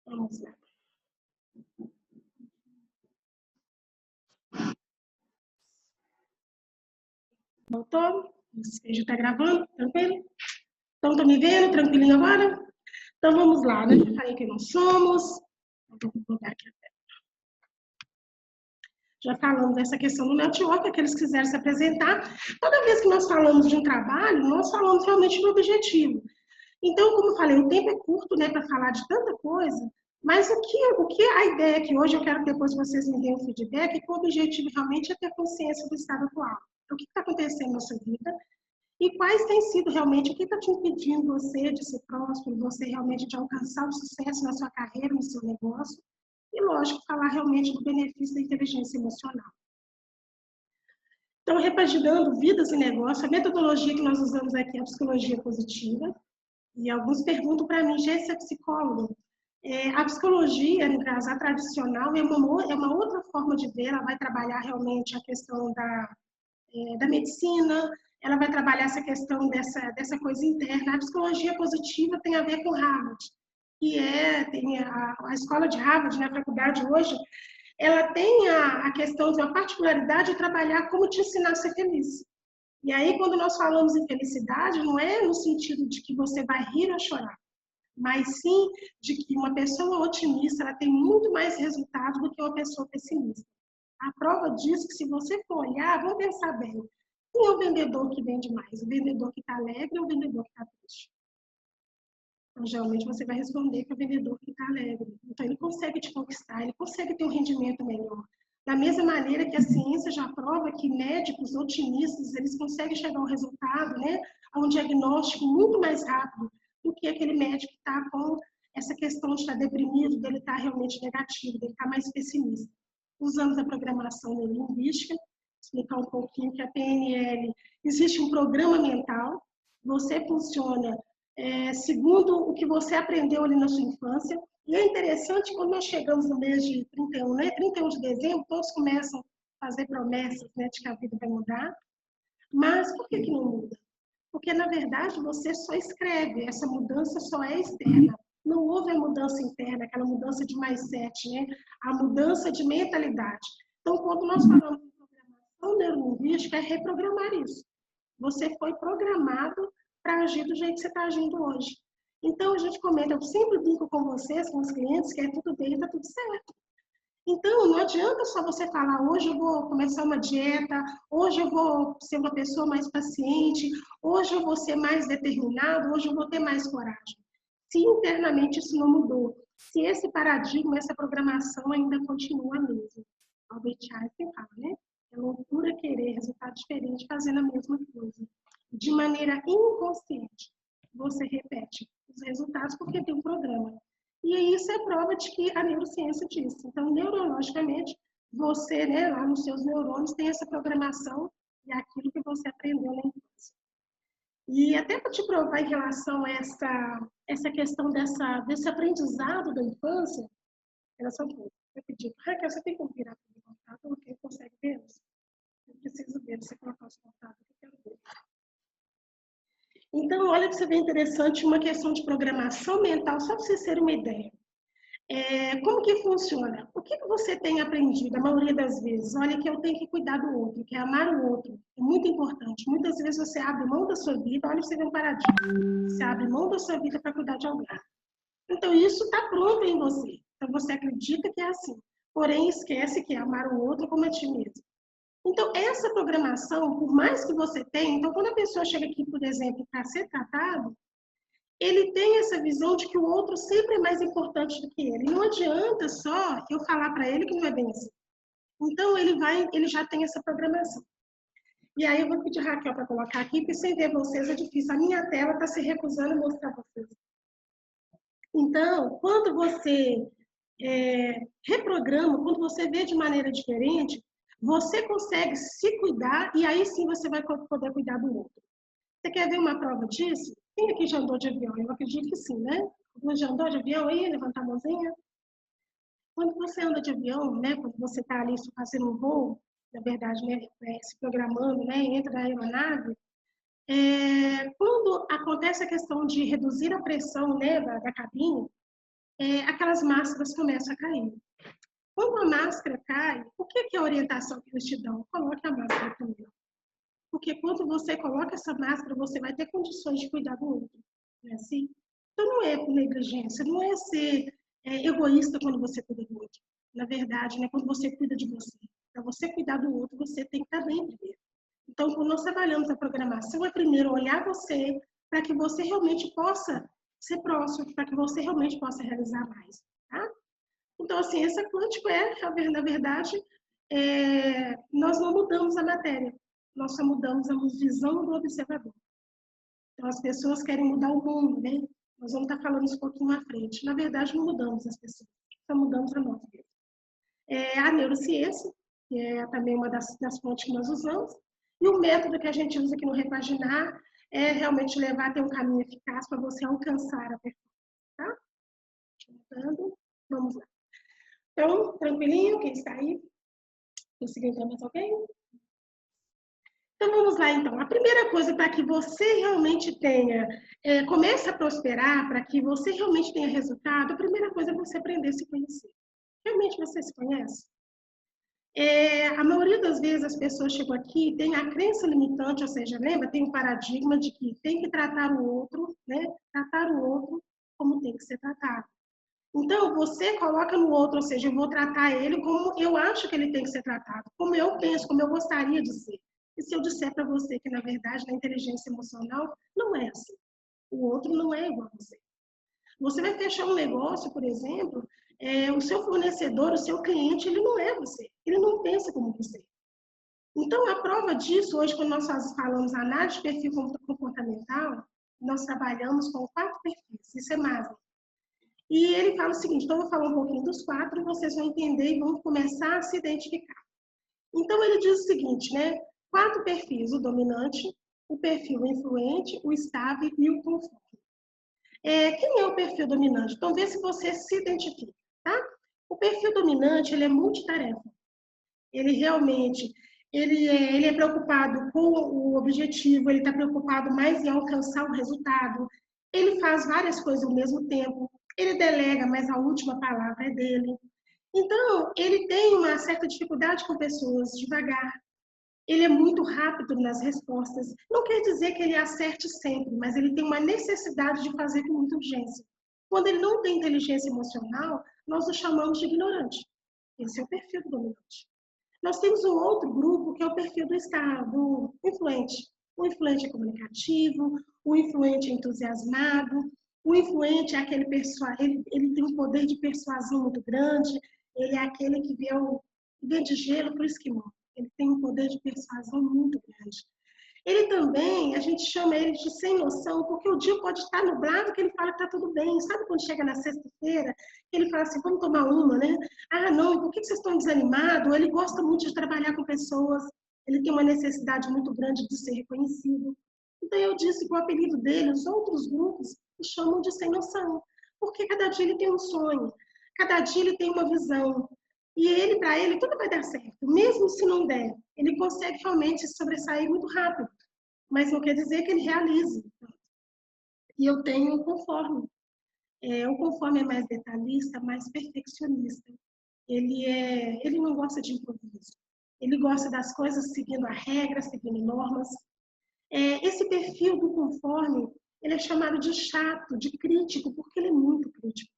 Vamos lá. Voltou? Esse vídeo está gravando? Tranquilo? Então, estão me vendo? Tranquilinho agora? Então, vamos lá, né? Já falei que nós somos. Vou botar aqui a tela. Já falamos dessa questão do network, aqueles que quiserem se apresentar. Toda vez que nós falamos de um trabalho, nós falamos realmente do objetivo. Então, como eu falei, o tempo é curto, né, para falar de tanta coisa, mas o que a ideia que hoje eu quero que depois vocês me deem um feedback, é que o objetivo realmente é ter consciência do estado atual. O que está acontecendo na sua vida e quais têm sido realmente, o que está te impedindo você de ser próspero, você realmente de alcançar o sucesso na sua carreira, no seu negócio, e, lógico, falar realmente do benefício da inteligência emocional. Então, repaginando vidas e negócios, a metodologia que nós usamos aqui é a psicologia positiva, e alguns perguntam para mim, já é psicólogo? A psicologia, no caso, a tradicional, é uma outra forma de ver, ela vai trabalhar realmente a questão da medicina, ela vai trabalhar essa questão dessa coisa interna. A psicologia positiva tem a ver com Harvard, que tem a escola de Harvard, né, a faculdade hoje, ela tem a questão de uma particularidade de trabalhar como te ensinar a ser feliz. E aí, quando nós falamos em felicidade, não é no sentido de que você vai rir ou chorar, mas sim de que uma pessoa otimista ela tem muito mais resultado do que uma pessoa pessimista. A prova diz que, se você for olhar, vamos pensar bem, quem é o vendedor que vende mais? O vendedor que está alegre ou o vendedor que está triste? Então, geralmente, você vai responder que é o vendedor que está alegre. Então, ele consegue te conquistar, ele consegue ter um rendimento melhor. Da mesma maneira que a ciência já prova que médicos otimistas, eles conseguem chegar ao resultado, né, a um diagnóstico muito mais rápido do que aquele médico que está com essa questão de estar deprimido, dele estar realmente negativo, dele estar mais pessimista. Usamos a programação neurolinguística, explicar um pouquinho que a PNL, existe um programa mental, você funciona segundo o que você aprendeu ali na sua infância. E é interessante, quando nós chegamos no mês de 31, né? 31 de dezembro, todos começam a fazer promessas, né, de que a vida vai mudar. Mas por que não muda? Porque, na verdade, você só escreve, essa mudança só é externa. Não houve a mudança interna, aquela mudança de mindset, né? A mudança de mentalidade. Então, quando nós falamos de programação neurolinguística, é reprogramar isso. Você foi programado para agir do jeito que você está agindo hoje. Então, a gente comenta, eu sempre brinco com vocês, com os clientes, que é tudo bem, está tudo certo. Então, não adianta só você falar, hoje eu vou começar uma dieta, hoje eu vou ser uma pessoa mais paciente, hoje eu vou ser mais determinado, hoje eu vou ter mais coragem. Se internamente isso não mudou, se esse paradigma, essa programação ainda continua a mesma. Albert Einstein fala, né? É loucura querer resultado diferente fazendo a mesma coisa. De maneira inconsciente, você repete os resultados porque tem um programa. E isso é prova de que a neurociência diz. Então, neurologicamente, você, né, lá nos seus neurônios, tem essa programação e aquilo que você aprendeu na infância. E até para te provar em relação a essa questão desse aprendizado da infância, era só um pouco. Eu pedi, Raquel, você tem como virar para o contato? Ou quem consegue ver? Eu preciso ver, você colocar os contatos, eu quero ver. Então, olha que você vê interessante uma questão de programação mental, só para vocês terem uma ideia. Como que funciona? O que você tem aprendido, a maioria das vezes? Olha, que eu tenho que cuidar do outro, que é amar o outro. É muito importante. Muitas vezes você abre mão da sua vida, olha, você vê um paradigma. Você abre mão da sua vida para cuidar de alguém. Então, isso está pronto em você. Então, você acredita que é assim. Porém, esquece que é amar o outro como a ti mesmo. Então, essa programação, por mais que você tenha, então, quando a pessoa chega aqui, por exemplo, para ser tratado, ele tem essa visão de que o outro sempre é mais importante do que ele. Não adianta só eu falar para ele que não é bem assim. Então, ele já tem essa programação. E aí eu vou pedir a Raquel para colocar aqui, porque sem ver vocês é difícil. A minha tela está se recusando a mostrar vocês. Então, quando você reprograma, quando você vê de maneira diferente, você consegue se cuidar e aí sim você vai poder cuidar do outro. Você quer ver uma prova disso? Quem aqui já andou de avião? Eu acredito que sim, né? Você já andou de avião aí? Levanta a mãozinha. Quando você anda de avião, né? Quando você está ali fazendo um voo, na verdade, né? Se programando, né? Entra na aeronave. Quando acontece a questão de reduzir a pressão, né? Da cabine, aquelas máscaras começam a cair. Quando a máscara cai, o que é a orientação que eles te dão? Coloque a máscara primeiro. Porque quando você coloca essa máscara, você vai ter condições de cuidar do outro. Não é assim? Então, não é por negligência, não é ser egoísta quando você cuida do outro. Na verdade, né, quando você cuida de você. Para você cuidar do outro, você tem que estar bem primeiro. Então, quando nós trabalhamos a programação, é primeiro olhar você para que você realmente possa ser próximo, para que você realmente possa realizar mais. Tá? Então, a ciência quântica na verdade, nós não mudamos a matéria, nós só mudamos a visão do observador. Então, as pessoas querem mudar o mundo, né? Nós vamos estar falando isso um pouquinho à frente. Na verdade, não mudamos as pessoas, só mudamos a nós mesmos. A neurociência, que é também uma das fontes que nós usamos, e o método que a gente usa aqui no Repaginar é realmente levar até um caminho eficaz para você alcançar a performance. Tá? Vamos lá. Então, tranquilinho, quem está aí? Conseguiu entrar mais alguém? Então, vamos lá, então. A primeira coisa para que você realmente tenha, comece a prosperar, para que você realmente tenha resultado, a primeira coisa é você aprender a se conhecer. Realmente você se conhece? A maioria das vezes as pessoas chegam aqui e tem a crença limitante, ou seja, lembra? Tem um paradigma de que tem que tratar o outro, né? Tratar o outro como tem que ser tratado. Então, você coloca no outro, ou seja, eu vou tratar ele como eu acho que ele tem que ser tratado, como eu penso, como eu gostaria de ser. E se eu disser para você que, na verdade, na inteligência emocional, não é assim. O outro não é igual a você. Você vai fechar um negócio, por exemplo, o seu fornecedor, o seu cliente, ele não é você. Ele não pensa como você. Então, a prova disso, hoje, quando nós falamos análise de perfil comportamental, nós trabalhamos com 4 perfis. Isso é Maslow. E ele fala o seguinte, então eu vou falar um pouquinho dos 4 e vocês vão entender e vão começar a se identificar. Então, ele diz o seguinte, né? 4 perfis, o dominante, o perfil influente, o estável e o conforme. Quem é o perfil dominante? Então, vê se você se identifica, tá? O perfil dominante, ele é multitarefa. Ele realmente, ele é preocupado com o objetivo, ele está preocupado mais em alcançar o resultado, ele faz várias coisas ao mesmo tempo, ele delega, mas a última palavra é dele. Então, ele tem uma certa dificuldade com pessoas devagar, ele é muito rápido nas respostas. Não quer dizer que ele acerte sempre, mas ele tem uma necessidade de fazer com muita urgência. Quando ele não tem inteligência emocional, nós o chamamos de ignorante. Esse é o perfil do dominante. Nós temos um outro grupo que é o perfil do influente. O influente é comunicativo, o influente é entusiasmado, o influente é aquele pessoal, ele tem um poder de persuasão muito grande, ele é aquele que vê de gelo para o esquimó. Ele tem um poder de persuasão muito grande. Ele também, a gente chama ele de sem noção, porque o dia pode estar nublado que ele fala que está tudo bem. Sabe quando chega na sexta-feira, ele fala assim, vamos tomar uma, né? Ah, não, por que vocês estão desanimados? Ele gosta muito de trabalhar com pessoas, ele tem uma necessidade muito grande de ser reconhecido. Então, eu disse que o apelido dele, os outros grupos, o chamam de sem noção, porque cada dia ele tem um sonho, cada dia ele tem uma visão, e ele, para ele, tudo vai dar certo. Mesmo se não der, ele consegue realmente sobressair muito rápido. Mas não quer dizer que ele realize. E eu tenho um conforme. O conforme é mais detalhista, mais perfeccionista. Ele não gosta de improviso. Ele gosta das coisas seguindo a regra, seguindo normas. Esse perfil do conforme, ele é chamado de chato, de crítico, porque ele é muito crítico.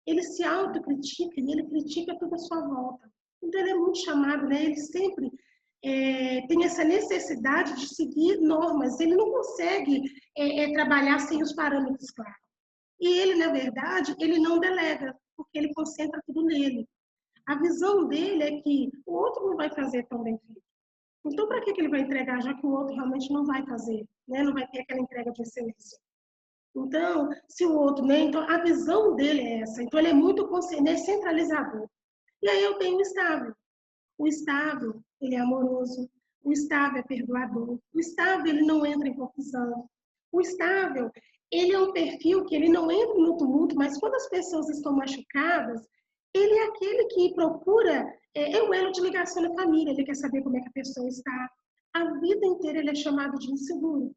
Ele se autocritica e ele critica toda a sua volta. Então, ele é muito chamado, né? Ele sempre tem essa necessidade de seguir normas. Ele não consegue trabalhar sem os parâmetros claros. E ele, na verdade, ele não delega, porque ele concentra tudo nele. A visão dele é que o outro não vai fazer tão bem feito. Então, para que ele vai entregar, já que o outro realmente não vai fazer, né? Não vai ter aquela entrega de excelência? Então, se o outro, né? Então, a visão dele é essa. Então, ele é muito centralizador. E aí eu tenho o estável. O estável, ele é amoroso. O estável é perdoador. O estável, ele não entra em confusão. O estável, ele é um perfil que ele não entra no tumulto, mas quando as pessoas estão machucadas, ele é aquele que procura, o elo de ligação na família. Ele quer saber como é que a pessoa está. A vida inteira ele é chamado de inseguro.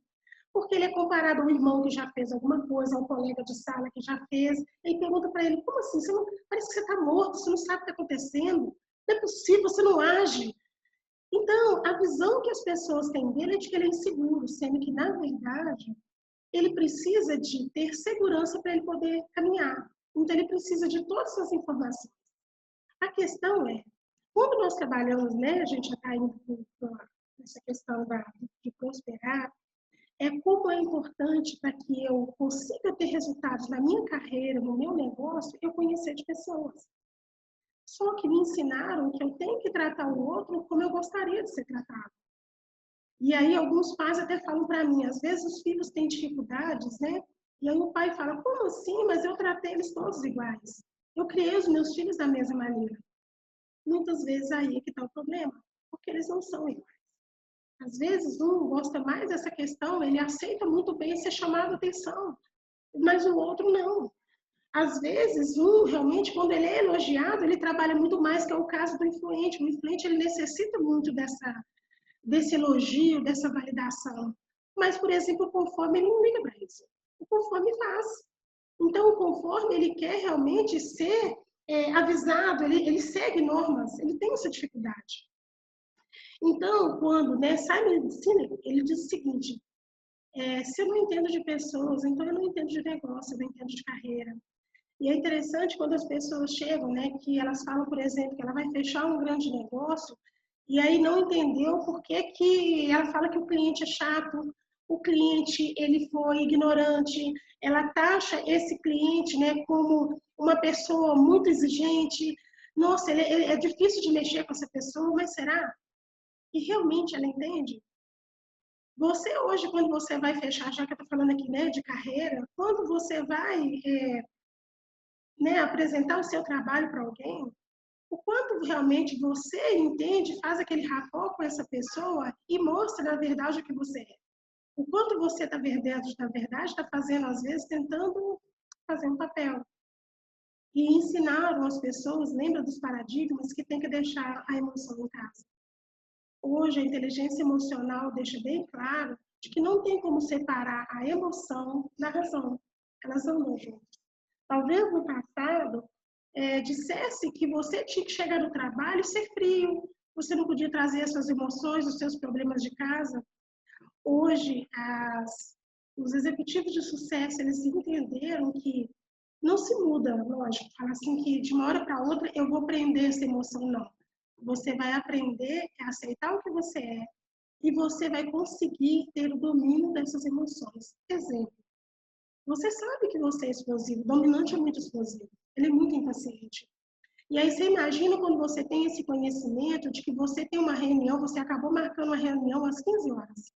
porque ele é comparado ao irmão que já fez alguma coisa, ao colega de sala que já fez, e pergunta para ele, como assim? Você não, parece que você está morto, você não sabe o que está acontecendo, não é possível, você não age. Então, a visão que as pessoas têm dele é de que ele é inseguro, sendo que, na verdade, ele precisa de ter segurança para ele poder caminhar. Então, ele precisa de todas essas informações. A questão é, quando nós trabalhamos, né, a gente já está indo para essa questão de prosperar, é como é importante para que eu consiga ter resultados na minha carreira, no meu negócio, eu conhecer de pessoas. Só que me ensinaram que eu tenho que tratar o outro como eu gostaria de ser tratado. E aí alguns pais até falam para mim, às vezes os filhos têm dificuldades, né? E aí o pai fala, como assim? Mas eu tratei eles todos iguais. Eu criei os meus filhos da mesma maneira. Muitas vezes aí é que está o problema, porque eles não são iguais. Às vezes um gosta mais dessa questão, ele aceita muito bem ser chamado a atenção, mas o outro não. Às vezes, um realmente, quando ele é elogiado, ele trabalha muito mais, que é o caso do influente. O influente, ele necessita muito desse elogio, dessa validação. Mas, por exemplo, o conforme, ele não liga para isso. O conforme faz. Então, o conforme, ele quer realmente ser avisado, ele segue normas, ele tem essa dificuldade. Então, quando Simon Sinek, ele diz o seguinte, se eu não entendo de pessoas, então eu não entendo de negócio, eu não entendo de carreira. E é interessante quando as pessoas chegam, né, que elas falam, por exemplo, que ela vai fechar um grande negócio e aí não entendeu por que ela fala que o cliente é chato, o cliente ele foi ignorante, ela taxa esse cliente, né, como uma pessoa muito exigente. Nossa, é difícil de mexer com essa pessoa, mas será? E realmente ela entende? Você hoje, quando você vai fechar, já que eu estou falando aqui, né, de carreira, quando você vai apresentar o seu trabalho para alguém, o quanto realmente você entende, faz aquele rapport com essa pessoa e mostra, na verdade, o que você é. O quanto você, na verdade, está fazendo, às vezes, tentando fazer um papel. E ensinaram as pessoas, lembra dos paradigmas, que tem que deixar a emoção em casa. Hoje, a inteligência emocional deixa bem claro de que não tem como separar a emoção da razão. Elas andam juntas. Talvez no passado dissesse que você tinha que chegar no trabalho e ser frio, você não podia trazer as suas emoções, os seus problemas de casa. Hoje, os executivos de sucesso, eles entenderam que não se muda, lógico, fala assim que de uma hora para outra eu vou prender essa emoção, não. Você vai aprender a aceitar o que você é e você vai conseguir ter o domínio dessas emoções. Exemplo, você sabe que você é explosivo, dominante é muito explosivo, ele é muito impaciente. E aí você imagina quando você tem esse conhecimento de que você tem uma reunião, você acabou marcando uma reunião às 15 horas.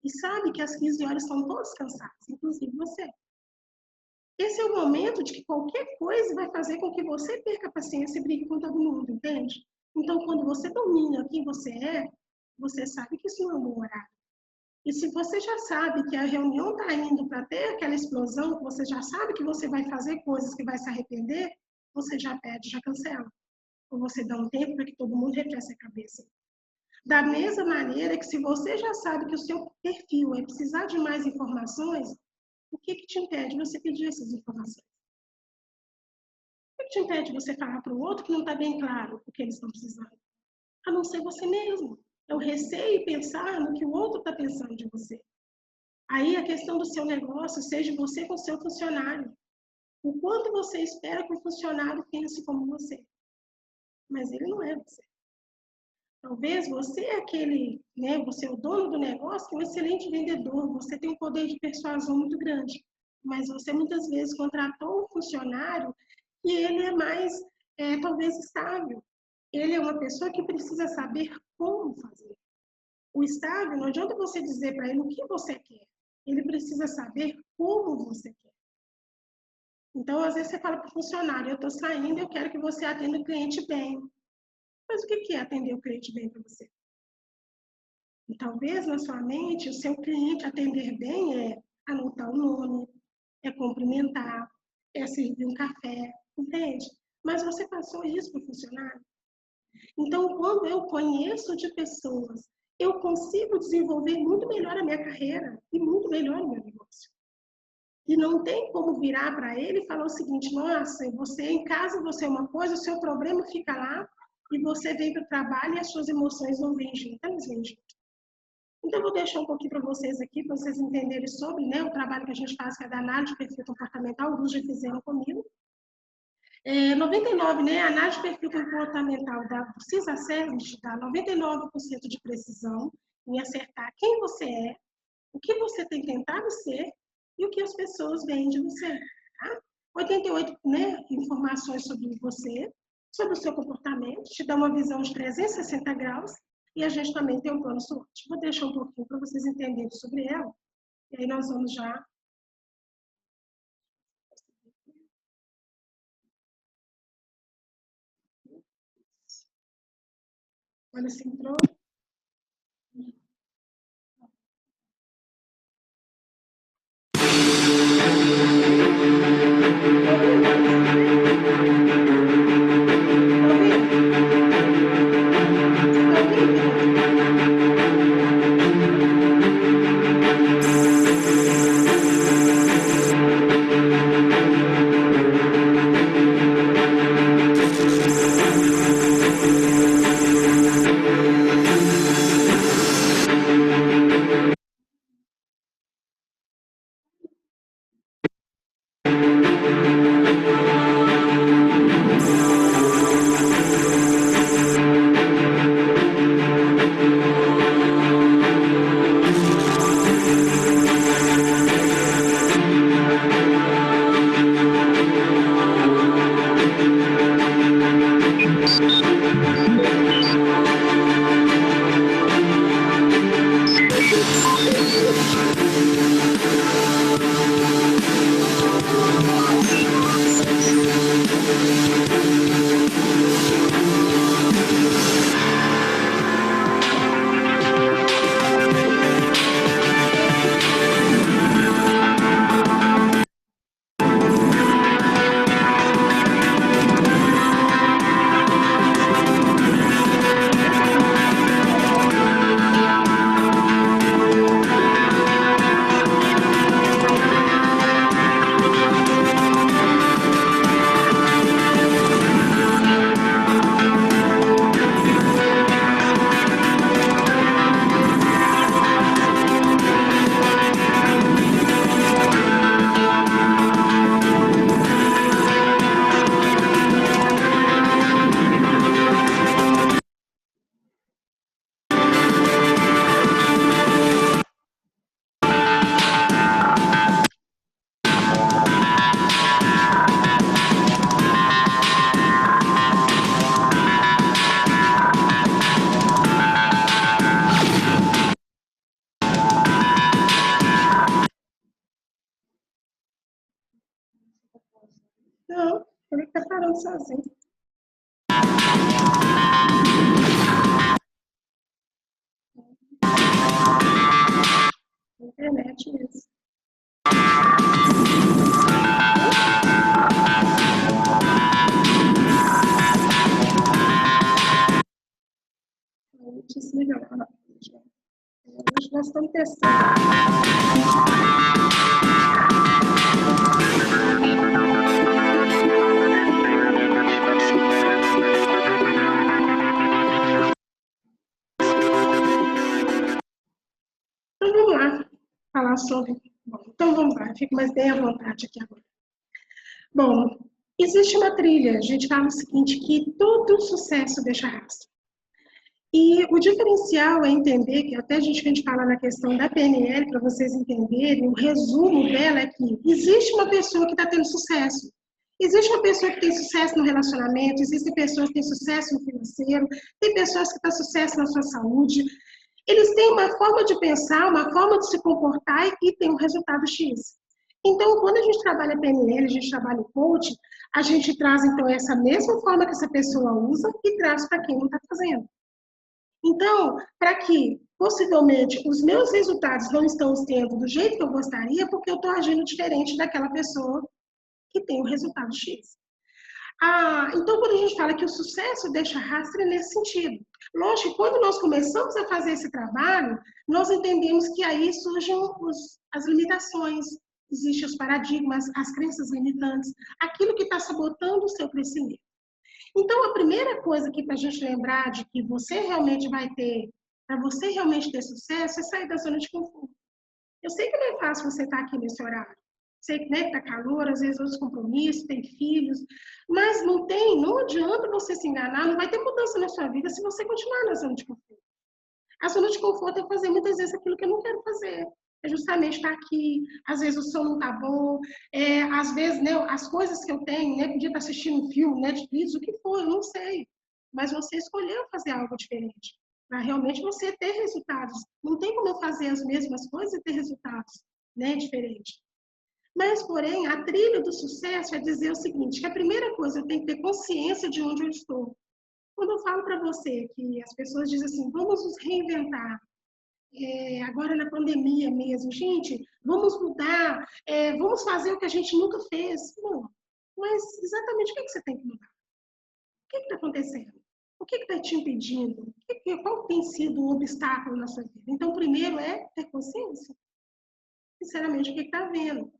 E sabe que às 15 horas estão todos cansados, inclusive você. Esse é o momento de que qualquer coisa vai fazer com que você perca a paciência e brigue com todo mundo, entende? Então, quando você domina quem você é, você sabe que isso não é um bom horário. E se você já sabe que a reunião está indo para ter aquela explosão, você já sabe que você vai fazer coisas que vai se arrepender, você já pede, já cancela. Ou você dá um tempo para que todo mundo refresque a cabeça. Da mesma maneira que se você já sabe que o seu perfil é precisar de mais informações, o que te impede de você pedir essas informações? O que te impede de você falar para o outro que não está bem claro o que eles estão precisando? A não ser você mesmo. É o receio pensar no que o outro está pensando de você. Aí a questão do seu negócio, seja você com o seu funcionário. O quanto você espera que o funcionário pense como você. Mas ele não é você. Talvez você é aquele, você é o dono do negócio, que é um excelente vendedor, você tem um poder de persuasão muito grande. Mas você muitas vezes contratou um funcionário e ele é mais, talvez, estável. Ele é uma pessoa que precisa saber como fazer. O estável, não adianta você dizer para ele o que você quer. Ele precisa saber como você quer. Então, às vezes você fala para o funcionário, eu estou saindo, eu quero que você atenda o cliente bem. Mas o que é atender o cliente bem para você? E talvez na sua mente, o seu cliente atender bem é anotar o nome, é cumprimentar, é servir um café, entende? Mas você passou isso para o funcionário? Então, quando eu conheço de pessoas eu consigo desenvolver muito melhor a minha carreira e muito melhor o meu negócio. E não tem como virar para ele e falar o seguinte: nossa, você em casa, você é uma coisa, o seu problema fica lá, e você vem para o trabalho e as suas emoções não vêm junto, elas vêm junto. Então, eu vou deixar um pouquinho para vocês aqui, para vocês entenderem sobre, né, o trabalho que a gente faz, que é da análise de perfil comportamental, alguns já fizeram comigo. 99, né, a análise de perfil comportamental do CIS-Assessment dá 99% de precisão em acertar quem você é, o que você tem tentado ser e o que as pessoas veem de você. Tá? 88, né, informações sobre você, sobre o seu comportamento, te dá uma visão de 360 graus, e a gente também tem um plano SWOT. Vou deixar um pouquinho para vocês entenderem sobre ela, e aí nós vamos já... Olha, se entrou... Não, ele está parando sozinho. Internet mesmo. Desliga lá. Hoje nós estamos testando. Então vamos lá falar sobre. Bom, então vamos lá, fico mais bem à vontade aqui agora. Bom, existe uma trilha, a gente fala o seguinte, que todo sucesso deixa rastro. E o diferencial é entender, que até a gente fala na questão da PNL, para vocês entenderem, o resumo dela é que existe uma pessoa que está tendo sucesso. Existe uma pessoa que tem sucesso no relacionamento, existem pessoas que têm sucesso no financeiro, tem pessoas que têm sucesso na sua saúde. Eles têm uma forma de pensar, uma forma de se comportar e tem um resultado X. Então, quando a gente trabalha PNL, a gente trabalha o coaching, a gente traz, então, essa mesma forma que essa pessoa usa e traz para quem não está fazendo. Então, para que, possivelmente, os meus resultados não estão sendo do jeito que eu gostaria, porque eu estou agindo diferente daquela pessoa que tem o resultado X. Então, quando a gente fala que o sucesso deixa rastro, é nesse sentido. Lógico, quando nós começamos a fazer esse trabalho, nós entendemos que aí surgem as limitações, existem os paradigmas, as crenças limitantes, aquilo que está sabotando o seu crescimento. Então, a primeira coisa aqui para a gente lembrar de que você realmente vai ter, para você realmente ter sucesso, é sair da zona de conforto. Eu sei que não é fácil você estar aqui nesse horário. Sei que está calor, às vezes outros compromissos, tem filhos, mas não adianta você se enganar, não vai ter mudança na sua vida se você continuar na zona de conforto. A zona de conforto é fazer muitas vezes aquilo que eu não quero fazer. É justamente estar aqui, às vezes o som não está bom, às vezes né, as coisas que eu tenho, né, podia estar assistindo um filme, Netflix, o que for, eu não sei. Mas você escolheu fazer algo diferente, para realmente você ter resultados. Não tem como eu fazer as mesmas coisas e ter resultados né, diferentes. Mas, porém, a trilha do sucesso é dizer o seguinte, que a primeira coisa, eu tenho que ter consciência de onde eu estou. Quando eu falo para você que as pessoas dizem assim, vamos nos reinventar, agora na pandemia mesmo, gente, vamos mudar, vamos fazer o que a gente nunca fez. Não, mas exatamente o que você tem que mudar? O que está acontecendo? O que está te impedindo? Qual tem sido o obstáculo na sua vida? Então, primeiro é ter consciência. Sinceramente, o que está havendo?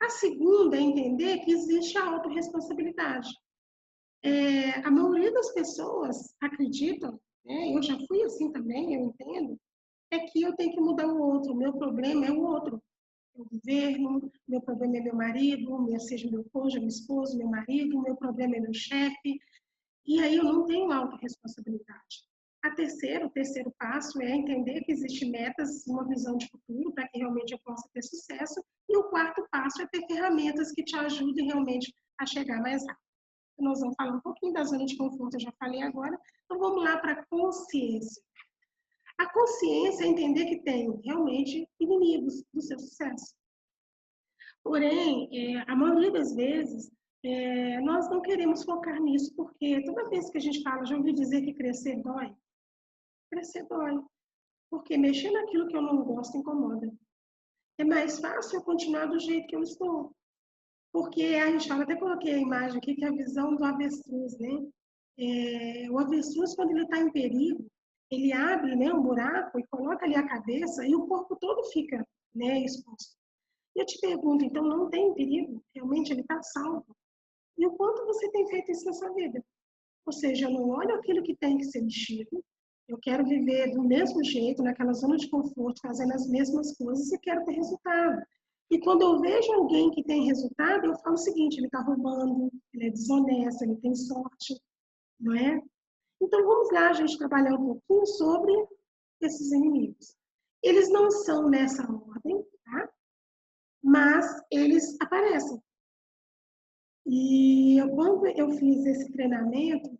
A segunda é entender que existe a autorresponsabilidade. A maioria das pessoas acreditam, eu já fui assim também, eu entendo, é que eu tenho que mudar o outro, o meu problema é o outro. É o governo, meu problema é meu marido, seja meu cônjuge, meu esposo, meu marido, meu problema é meu chefe, e aí eu não tenho autorresponsabilidade. O terceiro passo é entender que existem metas, uma visão de futuro para que realmente eu possa ter sucesso. E o quarto passo é ter ferramentas que te ajudem realmente a chegar mais rápido. Nós vamos falar um pouquinho da zona de conforto, eu já falei agora. Então vamos lá para a consciência. A consciência é entender que tem realmente inimigos do seu sucesso. Porém, a maioria das vezes, nós não queremos focar nisso, porque toda vez que a gente fala, já ouvi dizer que crescer dói. Crescer dói. Porque mexer naquilo que eu não gosto incomoda. É mais fácil eu continuar do jeito que eu estou. Porque a gente fala, até coloquei a imagem aqui, que é a visão do avestruz, né? O avestruz, quando ele está em perigo, ele abre né, um buraco e coloca ali a cabeça e o corpo todo fica né, exposto. E eu te pergunto, então não tem perigo? Realmente ele está salvo? E o quanto você tem feito isso na sua vida? Ou seja, eu não olho aquilo que tem que ser mexido, eu quero viver do mesmo jeito, naquela zona de conforto, fazendo as mesmas coisas e quero ter resultado. E quando eu vejo alguém que tem resultado, eu falo o seguinte, ele está roubando, ele é desonesto, ele tem sorte, não é? Então vamos lá, a gente trabalhar um pouquinho sobre esses inimigos. Eles não são nessa ordem, tá? Mas eles aparecem. E quando eu fiz esse treinamento,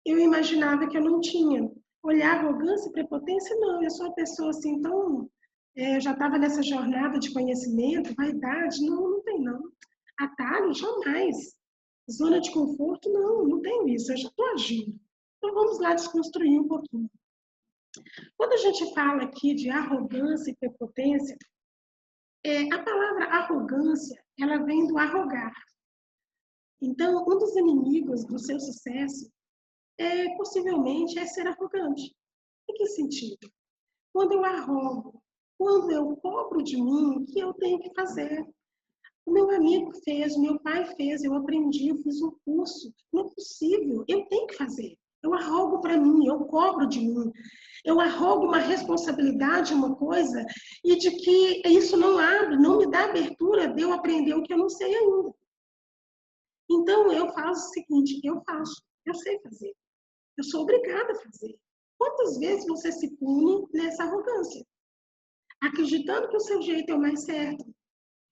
eu imaginava que eu não tinha. Olhar arrogância e prepotência, não. Eu sou uma pessoa assim, então, já estava nessa jornada de conhecimento, vaidade, não tem não. Atalho, jamais. Zona de conforto, não tenho isso, eu já estou agindo. Então, vamos lá desconstruir um pouquinho. Quando a gente fala aqui de arrogância e prepotência, a palavra arrogância, ela vem do arrogar. Então, um dos inimigos do seu sucesso possivelmente é ser arrogante. Em que sentido? Quando eu arrogo, quando eu cobro de mim o que eu tenho que fazer. O meu amigo fez, meu pai fez, eu aprendi, eu fiz um curso. Não é possível, eu tenho que fazer. Eu arrogo para mim, eu cobro de mim. Eu arrogo uma responsabilidade, uma coisa, e de que isso não abre, não me dá abertura de eu aprender o que eu não sei ainda. Então, eu faço o seguinte, eu sei fazer. Eu sou obrigada a fazer. Quantas vezes você se pune nessa arrogância? Acreditando que o seu jeito é o mais certo.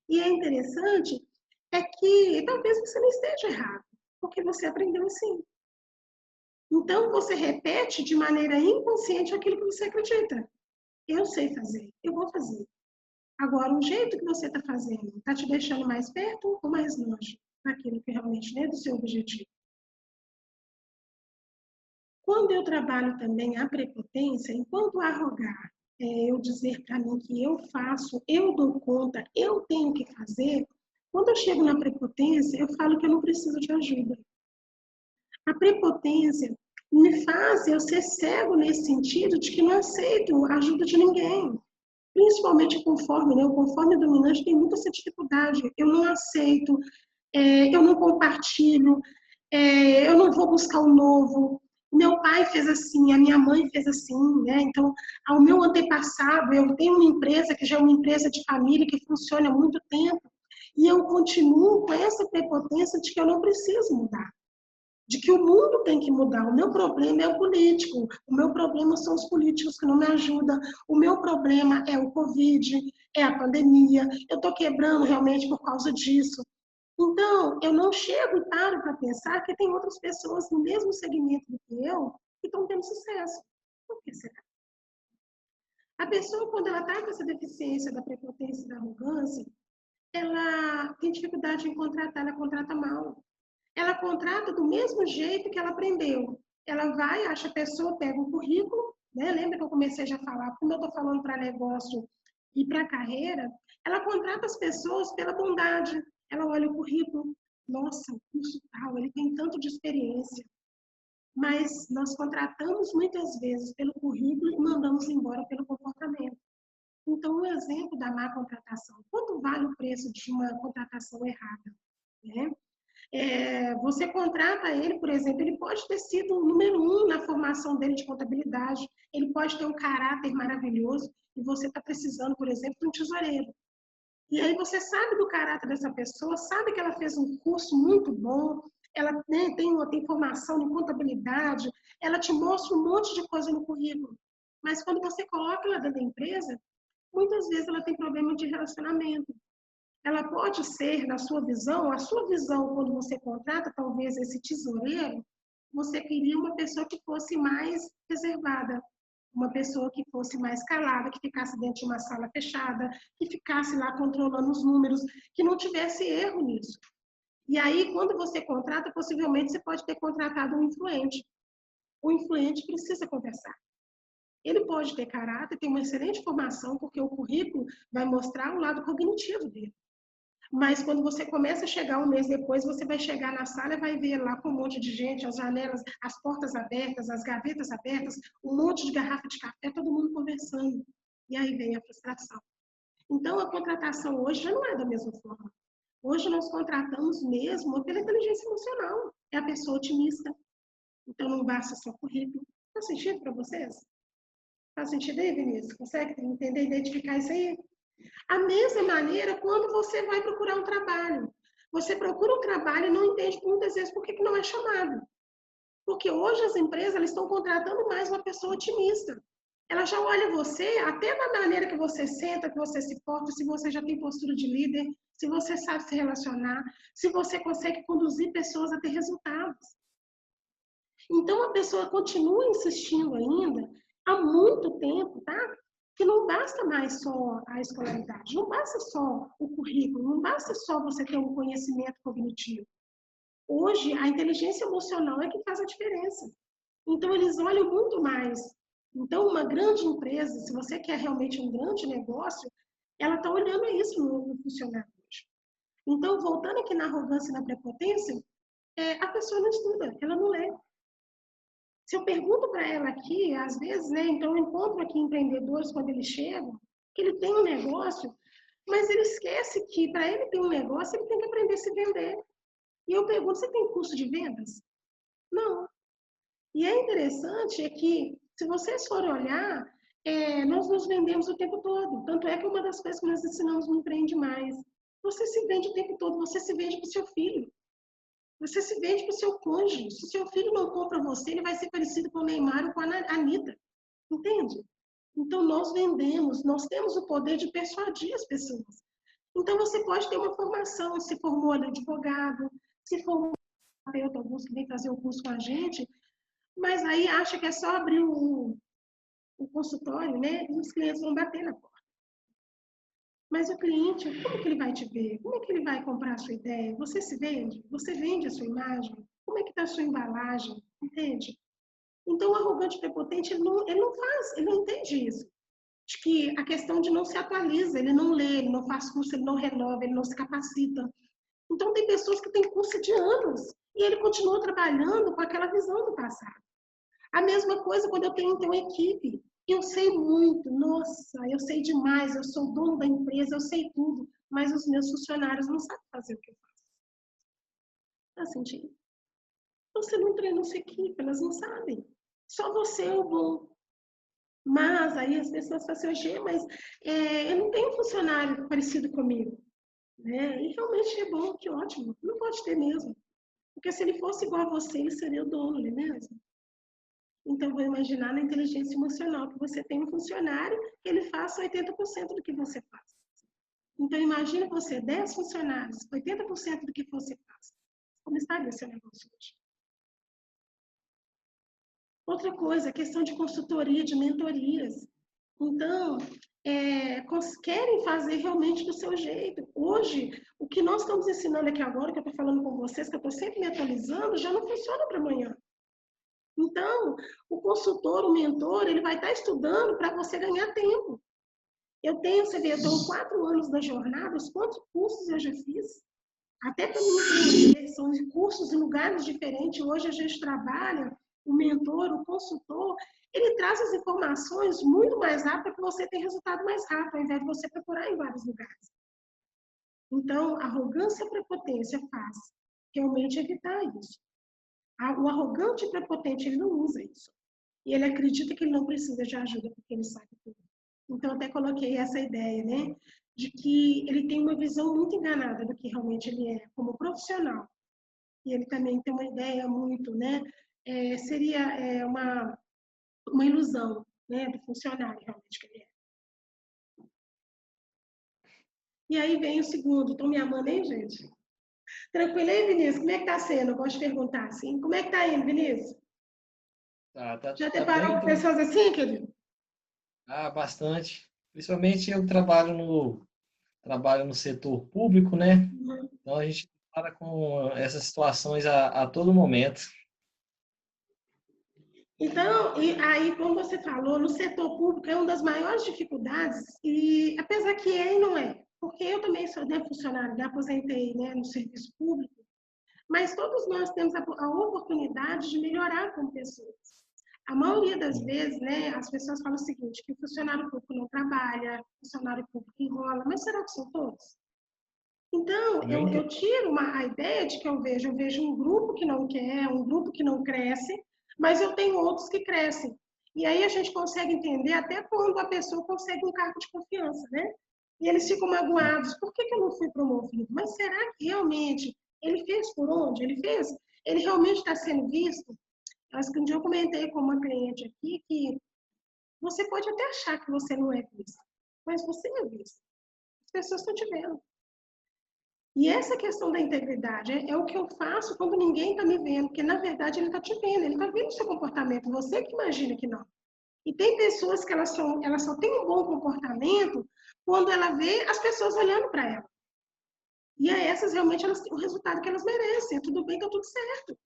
E é interessante é que talvez você não esteja errado, porque você aprendeu assim. Então, você repete de maneira inconsciente aquilo que você acredita. Eu sei fazer, eu vou fazer. Agora, o jeito que você está fazendo está te deixando mais perto ou mais longe daquilo que realmente é do seu objetivo? Quando eu trabalho também a prepotência, enquanto arrogar, eu dizer para mim que eu faço, eu dou conta, eu tenho que fazer, quando eu chego na prepotência, eu falo que eu não preciso de ajuda. A prepotência me faz eu ser cego nesse sentido de que não aceito a ajuda de ninguém. Principalmente conforme, né? O conforme dominante tem muita essa dificuldade. Eu não aceito, eu não compartilho, eu não vou buscar o novo. Meu pai fez assim, a minha mãe fez assim, né? Então, ao meu antepassado, eu tenho uma empresa que já é uma empresa de família que funciona há muito tempo, e eu continuo com essa prepotência de que eu não preciso mudar, de que o mundo tem que mudar. O meu problema é o político, o meu problema são os políticos que não me ajudam, o meu problema é o Covid, é a pandemia, eu estou quebrando realmente por causa disso. Então, eu não chego e paro para pensar que tem outras pessoas no mesmo segmento do que eu que estão tendo sucesso. Por que será? A pessoa, quando ela está com essa deficiência da prepotência e da arrogância, ela tem dificuldade em contratar, ela contrata mal. Ela contrata do mesmo jeito que ela aprendeu. Ela vai, acha a pessoa, pega o currículo, né? Lembra que eu comecei já a falar, como eu estou falando para negócio e para carreira, ela contrata as pessoas pela bondade. Ela olha o currículo, nossa, o curso tal, ele tem tanto de experiência. Mas nós contratamos muitas vezes pelo currículo e mandamos embora pelo comportamento. Então, um exemplo da má contratação. Quanto vale o preço de uma contratação errada? Né? Você contrata ele, por exemplo, ele pode ter sido o número 1 na formação dele de contabilidade, ele pode ter um caráter maravilhoso e você está precisando, por exemplo, de um tesoureiro. E aí você sabe do caráter dessa pessoa, sabe que ela fez um curso muito bom, ela, né, tem formação em contabilidade, ela te mostra um monte de coisa no currículo. Mas quando você coloca ela dentro da empresa, muitas vezes ela tem problema de relacionamento. Ela pode ser, na sua visão, a sua visão, quando você contrata talvez esse tesoureiro, você queria uma pessoa que fosse mais reservada, uma pessoa que fosse mais calada, que ficasse dentro de uma sala fechada, que ficasse lá controlando os números, que não tivesse erro nisso. E aí, quando você contrata, possivelmente você pode ter contratado um influente. O influente precisa conversar. Ele pode ter caráter, ter uma excelente formação, porque o currículo vai mostrar o lado cognitivo dele. Mas quando você começa a chegar um mês depois, você vai chegar na sala e vai ver lá com um monte de gente, as janelas, as portas abertas, as gavetas abertas, um monte de garrafa de café, todo mundo conversando. E aí vem a frustração. Então, a contratação hoje já não é da mesma forma. Hoje nós contratamos mesmo pela inteligência emocional. É a pessoa otimista. Então, não basta só currículo. Faz sentido para vocês? Faz sentido aí, Vinícius? Consegue entender, identificar isso aí? A mesma maneira quando você vai procurar um trabalho. Você procura um trabalho e não entende muitas vezes por que não é chamado. Porque hoje as empresas elas estão contratando mais uma pessoa otimista. Ela já olha você, até na maneira que você senta, que você se porta, se você já tem postura de líder, se você sabe se relacionar, se você consegue conduzir pessoas a ter resultados. Então a pessoa continua insistindo ainda há muito tempo, tá? Que não basta mais só a escolaridade, não basta só o currículo, não basta só você ter um conhecimento cognitivo. Hoje, a inteligência emocional é que faz a diferença. Então, eles olham muito mais. Então, uma grande empresa, se você quer realmente um grande negócio, ela está olhando isso no funcionário hoje. Então, voltando aqui na arrogância e na prepotência, a pessoa não estuda, ela não lê. Se eu pergunto para ela aqui, às vezes, né, então eu encontro aqui empreendedores quando eles chegam, que ele tem um negócio, mas ele esquece que para ele ter um negócio, ele tem que aprender a se vender. E eu pergunto, você tem curso de vendas? Não. E é interessante é que, se vocês forem olhar, nós nos vendemos o tempo todo. Tanto é que uma das coisas que nós ensinamos no Empreende Mais, você se vende o tempo todo, você se vende para o seu filho. Você se vende para o seu cônjuge. Se o seu filho não compra você, ele vai ser parecido com o Neymar ou com a Anitta. Entende? Então, nós vendemos, nós temos o poder de persuadir as pessoas. Então, você pode ter uma formação, se formou advogado, se formou terapeuta, alguns que vêm fazer o curso com a gente, mas aí acha que é só abrir o consultório, né? E os clientes vão bater na porta. Mas o cliente, como que ele vai te ver? Como é que ele vai comprar a sua ideia? Você se vende? Você vende a sua imagem? Como é que está a sua embalagem? Entende? Então, o arrogante prepotente, ele não faz, ele não entende isso. De que a questão de não se atualiza, ele não lê, ele não faz curso, ele não renova, ele não se capacita. Então, tem pessoas que têm curso de anos e ele continua trabalhando com aquela visão do passado. A mesma coisa quando eu tenho, então, equipe. Eu sei muito, nossa, eu sei demais, eu sou dono da empresa, eu sei tudo, mas os meus funcionários não sabem fazer o que eu faço. Tá sentindo? Você não treina sua equipe, elas não sabem. Só você é o bom. Mas aí as pessoas falam assim, mas eu não tenho um funcionário parecido comigo. Né? E realmente é bom, que ótimo. Não pode ter mesmo. Porque se ele fosse igual a você, ele seria o dono, não é mesmo? Então, vou imaginar na inteligência emocional que você tem um funcionário que ele faça 80% do que você faz. Então, imagina você, 10 funcionários, 80% do que você faz. Como estaria seu negócio hoje? Outra coisa, a questão de consultoria, de mentorias. Então, querem fazer realmente do seu jeito. Hoje, o que nós estamos ensinando aqui agora, que eu estou falando com vocês, que eu estou sempre me atualizando, já não funciona para amanhã. Então, o consultor, o mentor, ele vai estar estudando para você ganhar tempo. Eu tenho, você vê, eu estou 4 anos da jornada, quantos cursos eu já fiz? Até para mim empreender, são cursos em lugares diferentes. Hoje a gente trabalha, o mentor, o consultor, ele traz as informações muito mais rápido para que você tenha resultado mais rápido, ao invés de você procurar em vários lugares. Então, arrogância e prepotência faz realmente evitar isso. O arrogante e prepotente, ele não usa isso. E ele acredita que ele não precisa de ajuda porque ele sabe tudo. Então, até coloquei essa ideia, né? De que ele tem uma visão muito enganada do que realmente ele é como profissional. E ele também tem uma ideia muito, né? Seria uma ilusão, né? Do funcionário realmente que ele é. E aí vem o segundo. Estão me amando, hein, gente? Tranquilo, hein, Vinícius? Como é que tá sendo? Eu gosto de perguntar assim. Como é que tá indo, Vinícius? Já Tá deparou bem, com pessoas assim, querido? bastante. Principalmente eu trabalho no setor público, né? Uhum. Então a gente para com essas situações a todo momento. Então, e aí, como você falou, no setor público é uma das maiores dificuldades, e apesar que é e não é, porque eu também sou, né, funcionária, me aposentei, né, no serviço público, mas todos nós temos a oportunidade de melhorar como pessoas. A maioria das vezes, né, as pessoas falam o seguinte, que o funcionário público não trabalha, o funcionário público enrola, mas será que são todos? Então, Nem eu tiro a ideia de que eu vejo um grupo que não quer, um grupo que não cresce, mas eu tenho outros que crescem. E aí a gente consegue entender até quando a pessoa consegue um cargo de confiança, né? E eles ficam magoados, por que eu não fui promovido? Mas será que realmente ele fez por onde? Ele fez? Ele realmente está sendo visto? Acho que um dia eu comentei com uma cliente aqui que você pode até achar que você não é visto, mas você é visto. As pessoas estão te vendo. E essa questão da integridade é o que eu faço quando ninguém está me vendo, porque na verdade ele está te vendo, ele está vendo o seu comportamento, você que imagina que não. E tem pessoas que elas só têm um bom comportamento quando ela vê as pessoas olhando para ela. E a essas realmente elas têm o resultado que elas merecem, tudo bem, está tudo certo.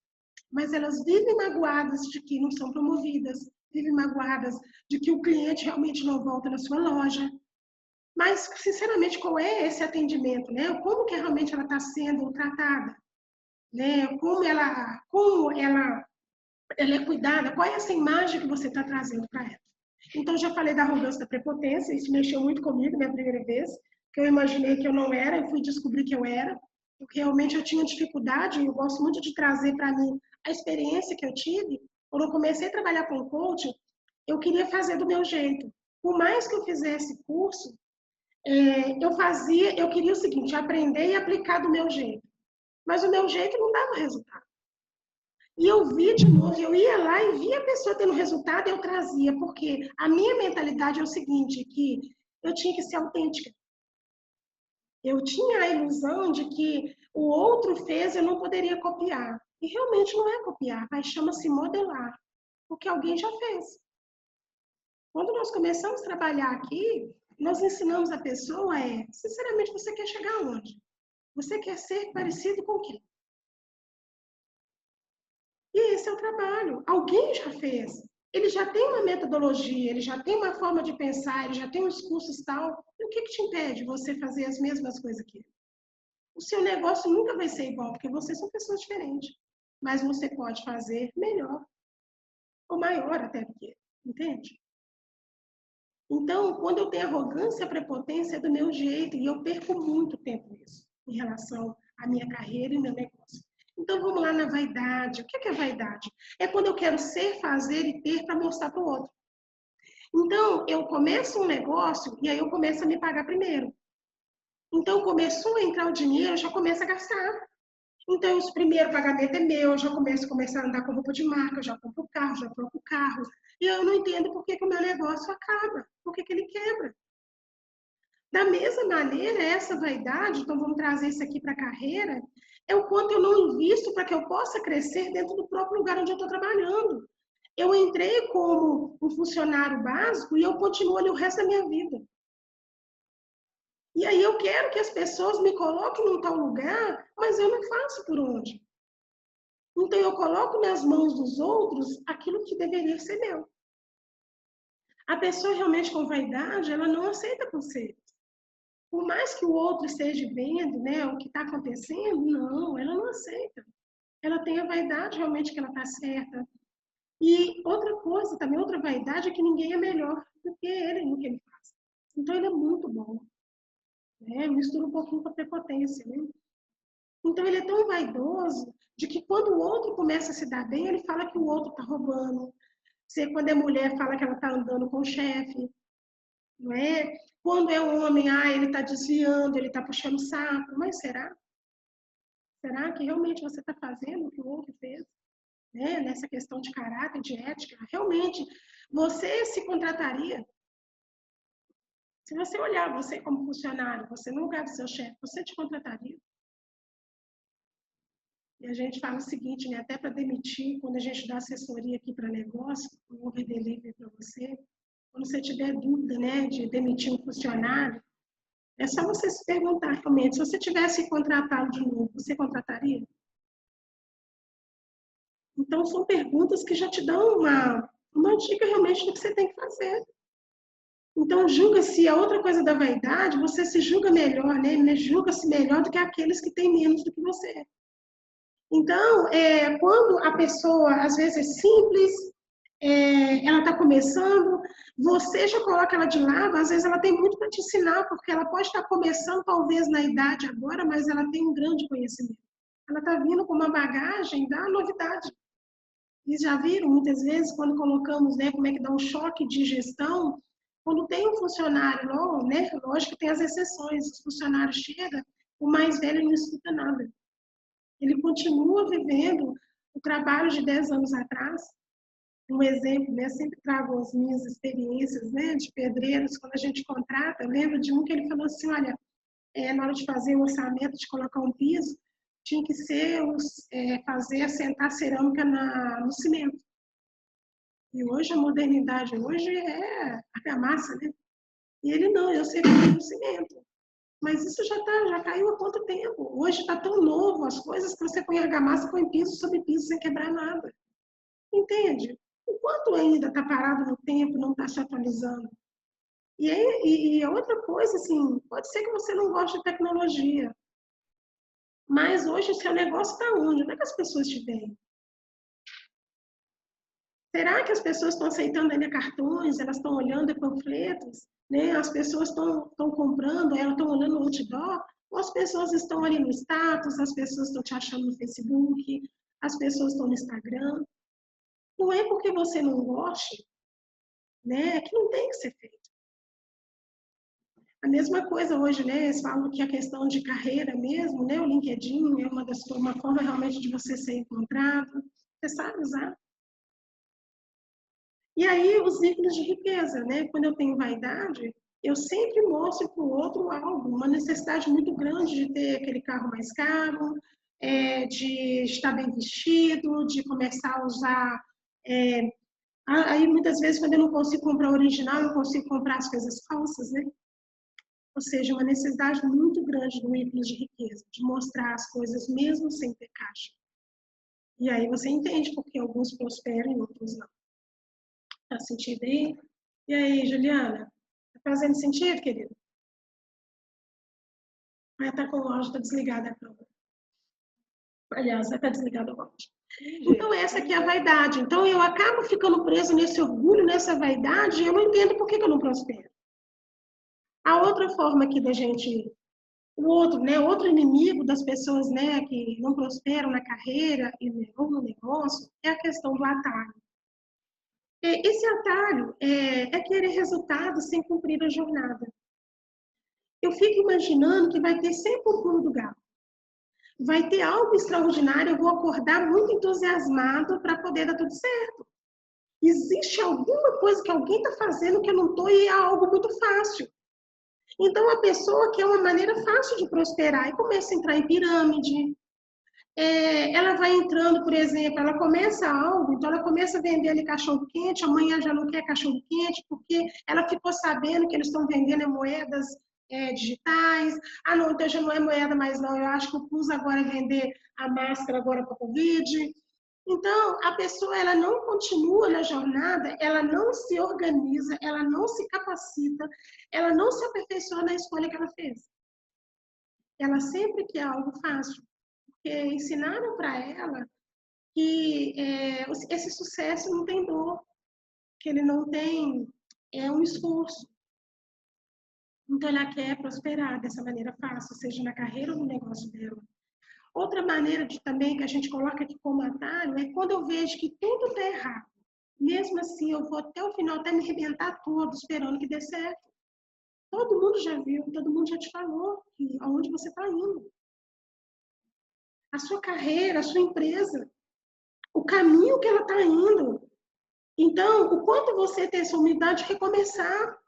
Mas elas vivem magoadas de que não são promovidas, vivem magoadas de que o cliente realmente não volta na sua loja, mas, sinceramente, qual é esse atendimento, né? Como que realmente ela está sendo tratada, né? Como ela é cuidada, qual é essa imagem que você está trazendo para ela? Então, já falei da arrogância da prepotência, isso mexeu muito comigo na primeira vez, que eu imaginei que eu não era, e fui descobrir que eu era, porque realmente eu tinha dificuldade, e eu gosto muito de trazer para mim a experiência que eu tive. Quando eu comecei a trabalhar com coaching, eu queria fazer do meu jeito. Por mais que eu fizesse curso, eu queria o seguinte, aprender e aplicar do meu jeito. Mas o meu jeito não dava resultado. E eu via de novo, eu ia lá e via a pessoa tendo resultado, eu trazia, porque a minha mentalidade é o seguinte, que eu tinha que ser autêntica. Eu tinha a ilusão de que o outro fez, eu não poderia copiar. E realmente não é copiar, mas chama-se modelar, porque alguém já fez. Quando nós começamos a trabalhar aqui, nós ensinamos a pessoa sinceramente, você quer chegar aonde? Você quer ser parecido com quem? E esse é o trabalho. Alguém já fez. Ele já tem uma metodologia, ele já tem uma forma de pensar, ele já tem uns cursos tal. E o que te impede você fazer as mesmas coisas aqui? O seu negócio nunca vai ser igual, porque vocês são pessoas diferentes. Mas você pode fazer melhor ou maior até do que ele, entende? Então, quando eu tenho arrogância, prepotência é do meu jeito, e eu perco muito tempo nisso, em relação à minha carreira e meu negócio. Então, vamos lá na vaidade. O que é vaidade? É quando eu quero ser, fazer e ter para mostrar para o outro. Então, eu começo um negócio e aí eu começo a me pagar primeiro. Então, começou a entrar o dinheiro, eu já começo a gastar. Então, os primeiros pagamentos é meu, eu já começo a andar com roupa de marca, eu já compro carro, já troco carro. E eu não entendo por que o meu negócio acaba, por que ele quebra. Da mesma maneira, essa vaidade, então vamos trazer isso aqui para a carreira, é o quanto eu não invisto para que eu possa crescer dentro do próprio lugar onde eu estou trabalhando. Eu entrei como um funcionário básico e eu continuo ali o resto da minha vida. E aí eu quero que as pessoas me coloquem num tal lugar, mas eu não faço por onde. Então eu coloco nas mãos dos outros aquilo que deveria ser meu. A pessoa realmente com vaidade, ela não aceita conselhos. Por mais que o outro esteja vendo, né, o que está acontecendo, não, ela não aceita. Ela tem a vaidade realmente que ela está certa. E outra coisa também, outra vaidade é que ninguém é melhor do que ele no que ele faz. Então ele é muito bom. Né? Mistura um pouquinho com a prepotência, né? Então ele é tão vaidoso de que quando o outro começa a se dar bem, ele fala que o outro está roubando. Você, quando é mulher, fala que ela está andando com o chefe. Não é? Quando é um homem, ele está desviando, ele está puxando o saco. Mas será? Será que realmente você está fazendo o que o outro fez? Né? Nessa questão de caráter, de ética, realmente você se contrataria? Se você olhar você como funcionário, você no lugar do seu chefe, você te contrataria? E a gente fala o seguinte, né? Até para demitir, quando a gente dá assessoria aqui para negócio, um Uber Delivery para você, quando você tiver dúvida, né, de demitir um funcionário, é só você se perguntar realmente, se você tivesse contratado de novo, você contrataria? Então, são perguntas que já te dão uma dica realmente do que você tem que fazer. Então, julga-se a outra coisa da vaidade, você se julga melhor, né? Julga-se melhor do que aqueles que têm menos do que você. Então, quando a pessoa, às vezes, é simples, ela está começando, você já coloca ela de lado, às vezes ela tem muito para te ensinar, porque ela pode estar começando, talvez, na idade agora, mas ela tem um grande conhecimento. Ela está vindo com uma bagagem da novidade. E já viram, muitas vezes, quando colocamos, né, como é que dá um choque de gestão, quando tem um funcionário, né, lógico que tem as exceções, os funcionários chegam, o mais velho não escuta nada. Ele continua vivendo o trabalho de 10 anos atrás. Um exemplo, né, sempre trago as minhas experiências, né, de pedreiros, quando a gente contrata, eu lembro de um que ele falou assim, olha, na hora de fazer o orçamento, de colocar um piso, tinha que ser fazer assentar cerâmica no cimento. E hoje a modernidade hoje é argamassa, né? E ele não, eu sei fazer no cimento. Mas isso já caiu há quanto tempo? Hoje está tão novo as coisas que você põe argamassa, põe piso sobre piso sem quebrar nada. Entende? O quanto ainda está parado no tempo, não está se atualizando. E outra coisa, assim, pode ser que você não goste de tecnologia, mas hoje o seu negócio está onde? Onde é que as pessoas te veem? Será que as pessoas estão aceitando ainda cartões? Elas estão olhando panfletos? Né? As pessoas estão comprando, elas estão olhando no outdoor? Ou as pessoas estão ali no status, as pessoas estão te achando no Facebook, as pessoas estão no Instagram? Não é porque você não goste, né, que não tem que ser feito. A mesma coisa hoje, né, eles falam que a questão de carreira mesmo, né, o LinkedIn é uma forma realmente de você ser encontrado. Você sabe usar. E aí, os ciclos de riqueza, né? Quando eu tenho vaidade, eu sempre mostro para o outro algo, uma necessidade muito grande de ter aquele carro mais caro, de estar bem vestido, de começar a usar. Aí, muitas vezes, quando eu não consigo comprar o original, eu consigo comprar as coisas falsas, né? Ou seja, uma necessidade muito grande do ícono de riqueza, de mostrar as coisas mesmo sem ter caixa. E aí você entende porque alguns prosperam e outros não. Tá sentido aí? E aí, Juliana? Tá fazendo sentido, querido? Vai estar com o áudio, está desligada a câmera. Aliás, vai estar desligada o áudio. Então, essa aqui é a vaidade. Então, eu acabo ficando preso nesse orgulho, nessa vaidade, e eu não entendo por que eu não prospero. A outra forma aqui da gente, o outro, né, outro inimigo das pessoas, né, que não prosperam na carreira ou no negócio, é a questão do atalho. Esse atalho é querer resultados sem cumprir a jornada. Eu fico imaginando que vai ter sempre um pulo do gato. Vai ter algo extraordinário, eu vou acordar muito entusiasmado para poder dar tudo certo. Existe alguma coisa que alguém está fazendo que eu não estou e é algo muito fácil. Então, a pessoa quer uma maneira fácil de prosperar e começa a entrar em pirâmide. Ela vai entrando, por exemplo, ela começa algo, então ela começa a vender ali cachorro-quente, amanhã já não quer cachorro-quente, porque ela ficou sabendo que eles estão vendendo moedas digitais. Ah, não, então já não é moeda mais não, eu acho que o PUS agora é vender a máscara agora para a Covid. Então, a pessoa ela não continua na jornada, ela não se organiza, ela não se capacita, ela não se aperfeiçoa na escolha que ela fez. Ela sempre quer algo fácil, porque ensinaram para ela que esse sucesso não tem dor, que ele não tem um esforço. Então, ela quer prosperar dessa maneira fácil, seja na carreira ou no negócio dela. Outra maneira também que a gente coloca aqui como atalho é quando eu vejo que tudo está errado. Mesmo assim, eu vou até o final, até me arrebentar todo, esperando que dê certo. Todo mundo já viu, todo mundo já te falou aonde você está indo. A sua carreira, a sua empresa, o caminho que ela está indo. Então, o quanto você tem essa humildade de recomeçar,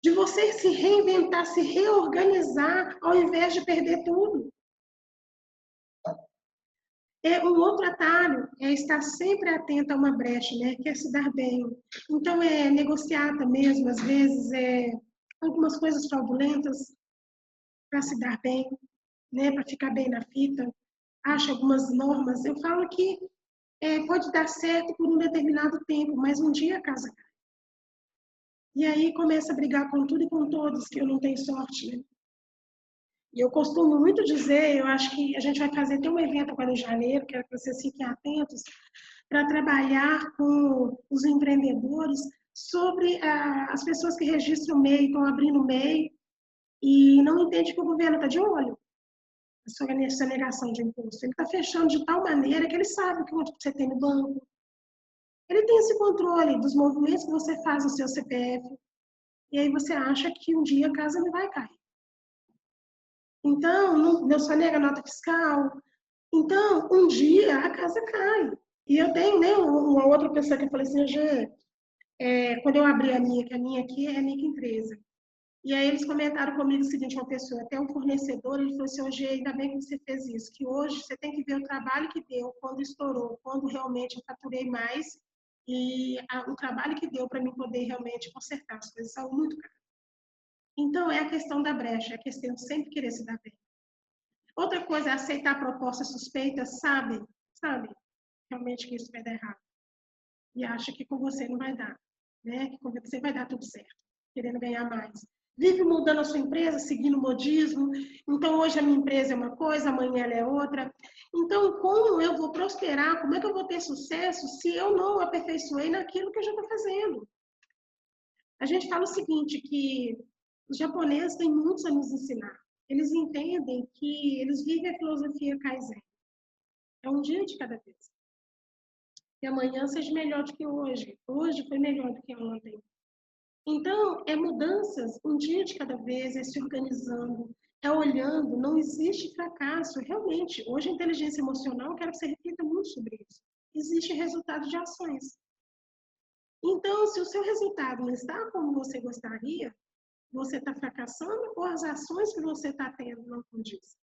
de você se reinventar, se reorganizar, ao invés de perder tudo. Um outro atalho é estar sempre atento a uma brecha, né? Que é se dar bem. Então, negociata mesmo, às vezes, algumas coisas fraudulentas para se dar bem, né? Para ficar bem na fita. Acha algumas normas. Eu falo que pode dar certo por um determinado tempo, mas um dia a casa cai. E aí começa a brigar com tudo e com todos, que eu não tenho sorte, né? E eu costumo muito dizer, eu acho que a gente vai fazer até um evento agora em janeiro, quero que vocês fiquem atentos, para trabalhar com os empreendedores sobre as pessoas que registram o MEI, estão abrindo o MEI e não entendem que o governo está de olho nessa negação de imposto. Ele está fechando de tal maneira que ele sabe quanto você tem no banco. Ele tem esse controle dos movimentos que você faz no seu CPF. E aí você acha que um dia a casa não vai cair. Então, não só nega nota fiscal. Então, um dia a casa cai. E eu tenho, né, uma outra pessoa que eu falei assim, Gê, quando eu abri a minha, que a minha aqui é a minha empresa. E aí eles comentaram comigo o seguinte, uma pessoa, até um fornecedor, ele falou assim, Gê, ainda bem que você fez isso, que hoje você tem que ver o trabalho que deu, quando estourou, quando realmente eu faturei mais, e o trabalho que deu para mim poder realmente consertar as coisas, são muito caras. Então, é a questão da brecha, é a questão de sempre querer se dar bem. Outra coisa é aceitar propostas suspeitas, sabe realmente que isso vai dar errado. E acha que com você não vai dar, né? Que com você vai dar tudo certo, querendo ganhar mais. Vive mudando a sua empresa, seguindo o modismo. Então, hoje a minha empresa é uma coisa, amanhã ela é outra. Então, como eu vou prosperar, como é que eu vou ter sucesso se eu não aperfeiçoei naquilo que eu já estou fazendo? A gente fala o seguinte, que os japoneses têm muitos a nos ensinar. Eles entendem que eles vivem a filosofia Kaizen. É um dia de cada vez. Que amanhã seja melhor do que hoje. Hoje foi melhor do que ontem. Então, é mudanças, um dia de cada vez, é se organizando, é olhando, não existe fracasso. Realmente, hoje a inteligência emocional, eu quero que você reflita muito sobre isso. Existe resultado de ações. Então, se o seu resultado não está como você gostaria, você está fracassando ou as ações que você está tendo não condiz?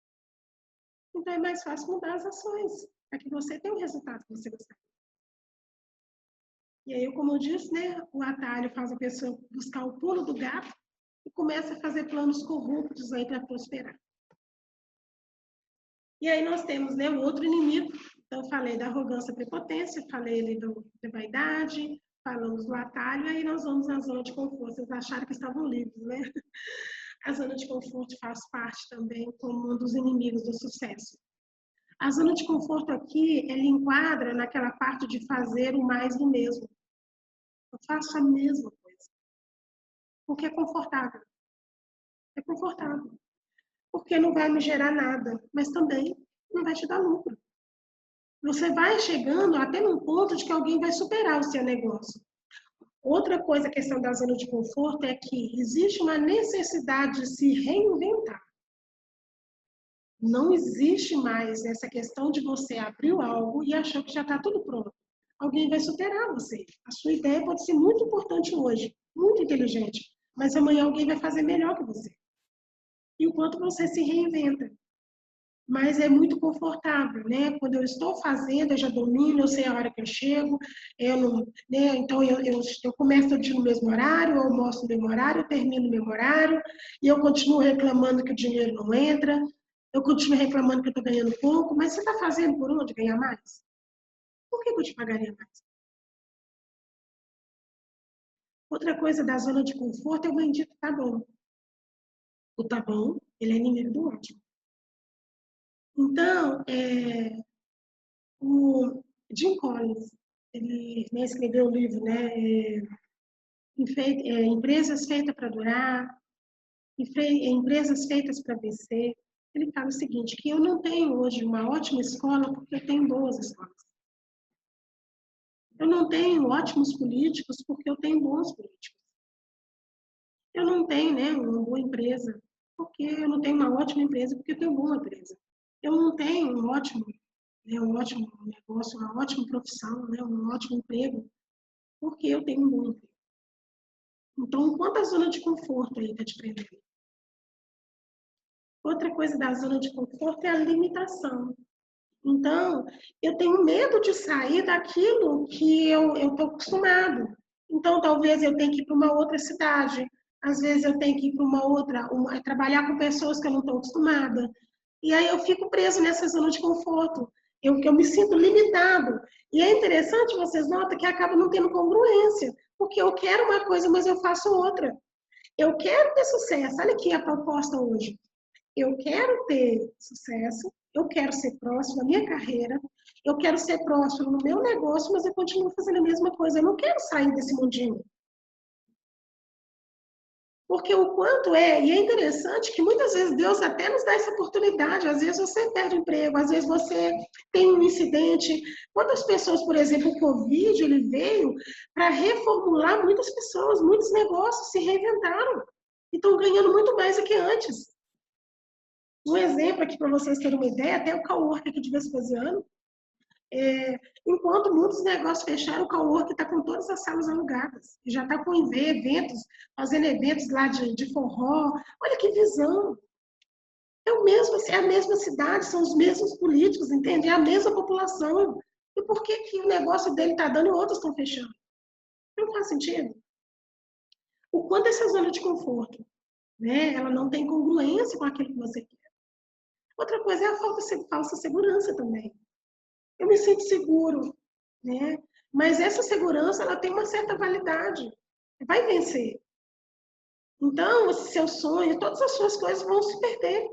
Então, é mais fácil mudar as ações, para que você tenha o resultado que você gostaria. E aí, como eu disse, né, o atalho faz a pessoa buscar o pulo do gato e começa a fazer planos corruptos aí para prosperar. E aí nós temos, né, o outro inimigo. Então, eu falei da arrogância, prepotência, falei ali da vaidade, falamos do atalho, aí nós vamos na zona de conforto. Vocês acharam que estavam livres, né? A zona de conforto faz parte também como um dos inimigos do sucesso. A zona de conforto aqui, ela enquadra naquela parte de fazer o mais do mesmo. Eu faço a mesma coisa, porque é confortável. É confortável. Porque não vai me gerar nada, mas também não vai te dar lucro. Você vai chegando até num ponto de que alguém vai superar o seu negócio. Outra coisa, a questão da zona de conforto, é que existe uma necessidade de se reinventar. Não existe mais essa questão de você abrir algo e achar que já está tudo pronto. Alguém vai superar você. A sua ideia pode ser muito importante hoje, muito inteligente, mas amanhã alguém vai fazer melhor que você. E o quanto você se reinventa. Mas é muito confortável, né? Quando eu estou fazendo, eu já domino, eu sei a hora que eu chego, eu não, né? Então eu começo no mesmo horário, eu almoço no mesmo horário, eu termino no mesmo horário, e eu continuo reclamando que o dinheiro não entra, eu continuo reclamando que eu estou ganhando pouco, mas você está fazendo por onde ganhar mais? Por que eu te pagaria mais? Outra coisa da zona de conforto é o bendito tá bom. O tá bom, ele é inimigo do ótimo. Então, o Jim Collins, ele, né, escreveu o livro, né, Empresas Feitas para Durar, Empresas Feitas para Vencer. Ele fala o seguinte, que eu não tenho hoje uma ótima escola porque eu tenho boas escolas. Eu não tenho ótimos políticos porque eu tenho bons políticos. Eu não tenho, né, uma boa empresa porque eu não tenho uma ótima empresa porque eu tenho uma boa empresa. Eu não tenho um ótimo negócio, uma ótima profissão, né, um ótimo emprego porque eu tenho um bom emprego. Então, quanta zona de conforto aí está te prendendo? Outra coisa da zona de conforto é a limitação. Então, eu tenho medo de sair daquilo que eu estou acostumado. Então, talvez eu tenha que ir para uma outra cidade. Às vezes, eu tenho que ir para uma outra, trabalhar com pessoas que eu não estou acostumada. E aí, eu fico preso nessa zona de conforto. Eu me sinto limitado. E é interessante, vocês notam que acaba não tendo congruência. Porque eu quero uma coisa, mas eu faço outra. Eu quero ter sucesso. Olha aqui a proposta hoje. Eu quero ter sucesso, eu quero ser próximo da minha carreira, eu quero ser próximo no meu negócio, mas eu continuo fazendo a mesma coisa. Eu não quero sair desse mundinho. Porque o quanto e é interessante que muitas vezes Deus até nos dá essa oportunidade. Às vezes você perde o emprego, às vezes você tem um incidente. Quantas pessoas, por exemplo, o Covid, ele veio para reformular muitas pessoas, muitos negócios se reinventaram e estão ganhando muito mais do que antes. Um exemplo aqui para vocês terem uma ideia, até o cowork aqui de Vespasiano, enquanto muitos negócios fecharam, o cowork está com todas as salas alugadas. E já está com eventos, fazendo eventos lá de forró. Olha que visão! É a mesma cidade, são os mesmos políticos, entende? É a mesma população. E por que, que o negócio dele está dando e outros estão fechando? Não faz sentido. O quanto essa zona de conforto, né, ela não tem congruência com aquilo que você quer. Outra coisa é a falsa segurança também. Eu me sinto seguro, né? Mas essa segurança, ela tem uma certa validade. Vai vencer. Então, esse seu sonho, todas as suas coisas vão se perder.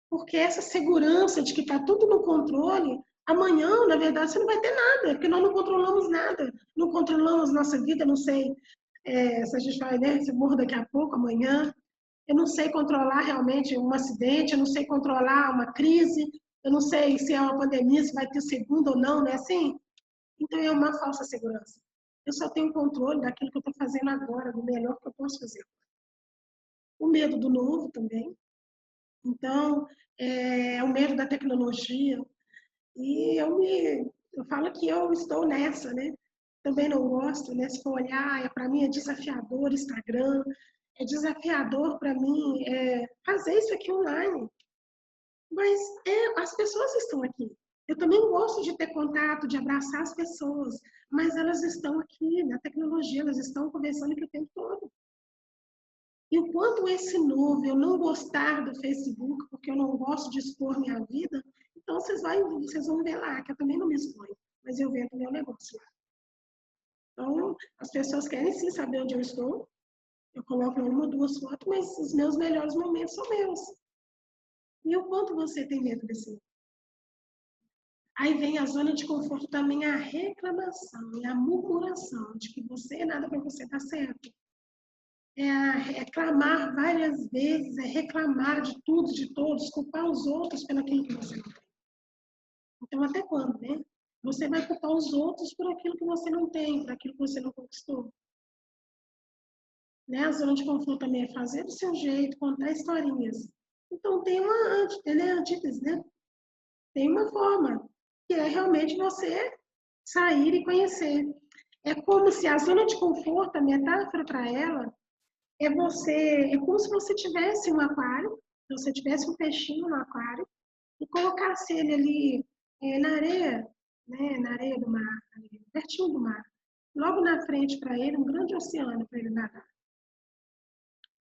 Porque essa segurança de que está tudo no controle, amanhã, na verdade, você não vai ter nada, porque nós não controlamos nada. Não controlamos nossa vida, não sei se a gente vai, né, se morre daqui a pouco, amanhã. Eu não sei controlar realmente um acidente, eu não sei controlar uma crise, eu não sei se é uma pandemia, se vai ter segunda ou não, não é assim? Então é uma falsa segurança. Eu só tenho controle daquilo que eu estou fazendo agora, do melhor que eu posso fazer. O medo do novo também. Então, o medo da tecnologia. E eu falo que eu estou nessa, né? Também não gosto, né? Se for olhar, para mim é desafiador Instagram, é desafiador para mim fazer isso aqui online. Mas as pessoas estão aqui. Eu também gosto de ter contato, de abraçar as pessoas, mas elas estão aqui na tecnologia, elas estão conversando aqui o tempo todo. E o quanto esse novo, eu não gostar do Facebook, porque eu não gosto de expor minha vida, então vocês vão ver lá, que eu também não me exponho, mas eu vendo meu negócio lá. Então, as pessoas querem sim saber onde eu estou, Eu coloco uma ou duas fotos, mas os meus melhores momentos são meus. E o quanto você tem medo desse? Aí vem a zona de conforto também, a reclamação e a murmuração de que você, nada para você dar certo. É reclamar várias vezes, é reclamar de tudo, de todos, culpar os outros pelo aquilo que você não tem. Então, até quando, né? Você vai culpar os outros por aquilo que você não tem, por aquilo que você não conquistou. Né? A zona de conforto também é fazer do seu jeito, contar historinhas. Então, tem uma antítese, né? Tem uma forma, que é realmente você sair e conhecer. É como se a zona de conforto, a metáfora para ela, é como se você tivesse um aquário, se você tivesse um peixinho no aquário, e colocasse ele ali na areia, né, na areia do mar, ali, pertinho do mar. Logo na frente para ele, um grande oceano para ele nadar.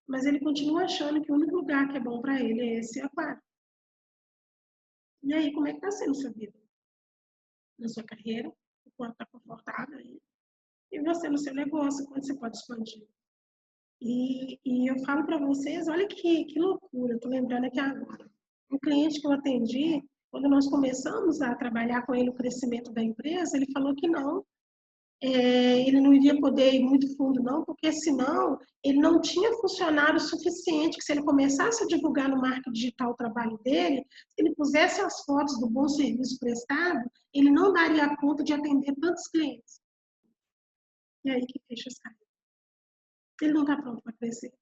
Mas ele continua achando que o único lugar que é bom para ele é esse aquário. E aí, como é que está sendo sua vida? Na sua carreira, o quanto está confortável aí. E você no seu negócio, quanto você pode expandir. E eu falo para vocês, olha que loucura, estou lembrando aqui agora. Um cliente que eu atendi, quando nós começamos a trabalhar com ele o crescimento da empresa, ele falou que não, ele não iria poder ir muito fundo não, porque senão ele não tinha funcionário suficiente, que se ele começasse a divulgar no marketing digital o trabalho dele, se ele pusesse as fotos do bom serviço prestado, ele não daria conta de atender tantos clientes. E aí que fecha as caras. Ele não está pronto para crescer.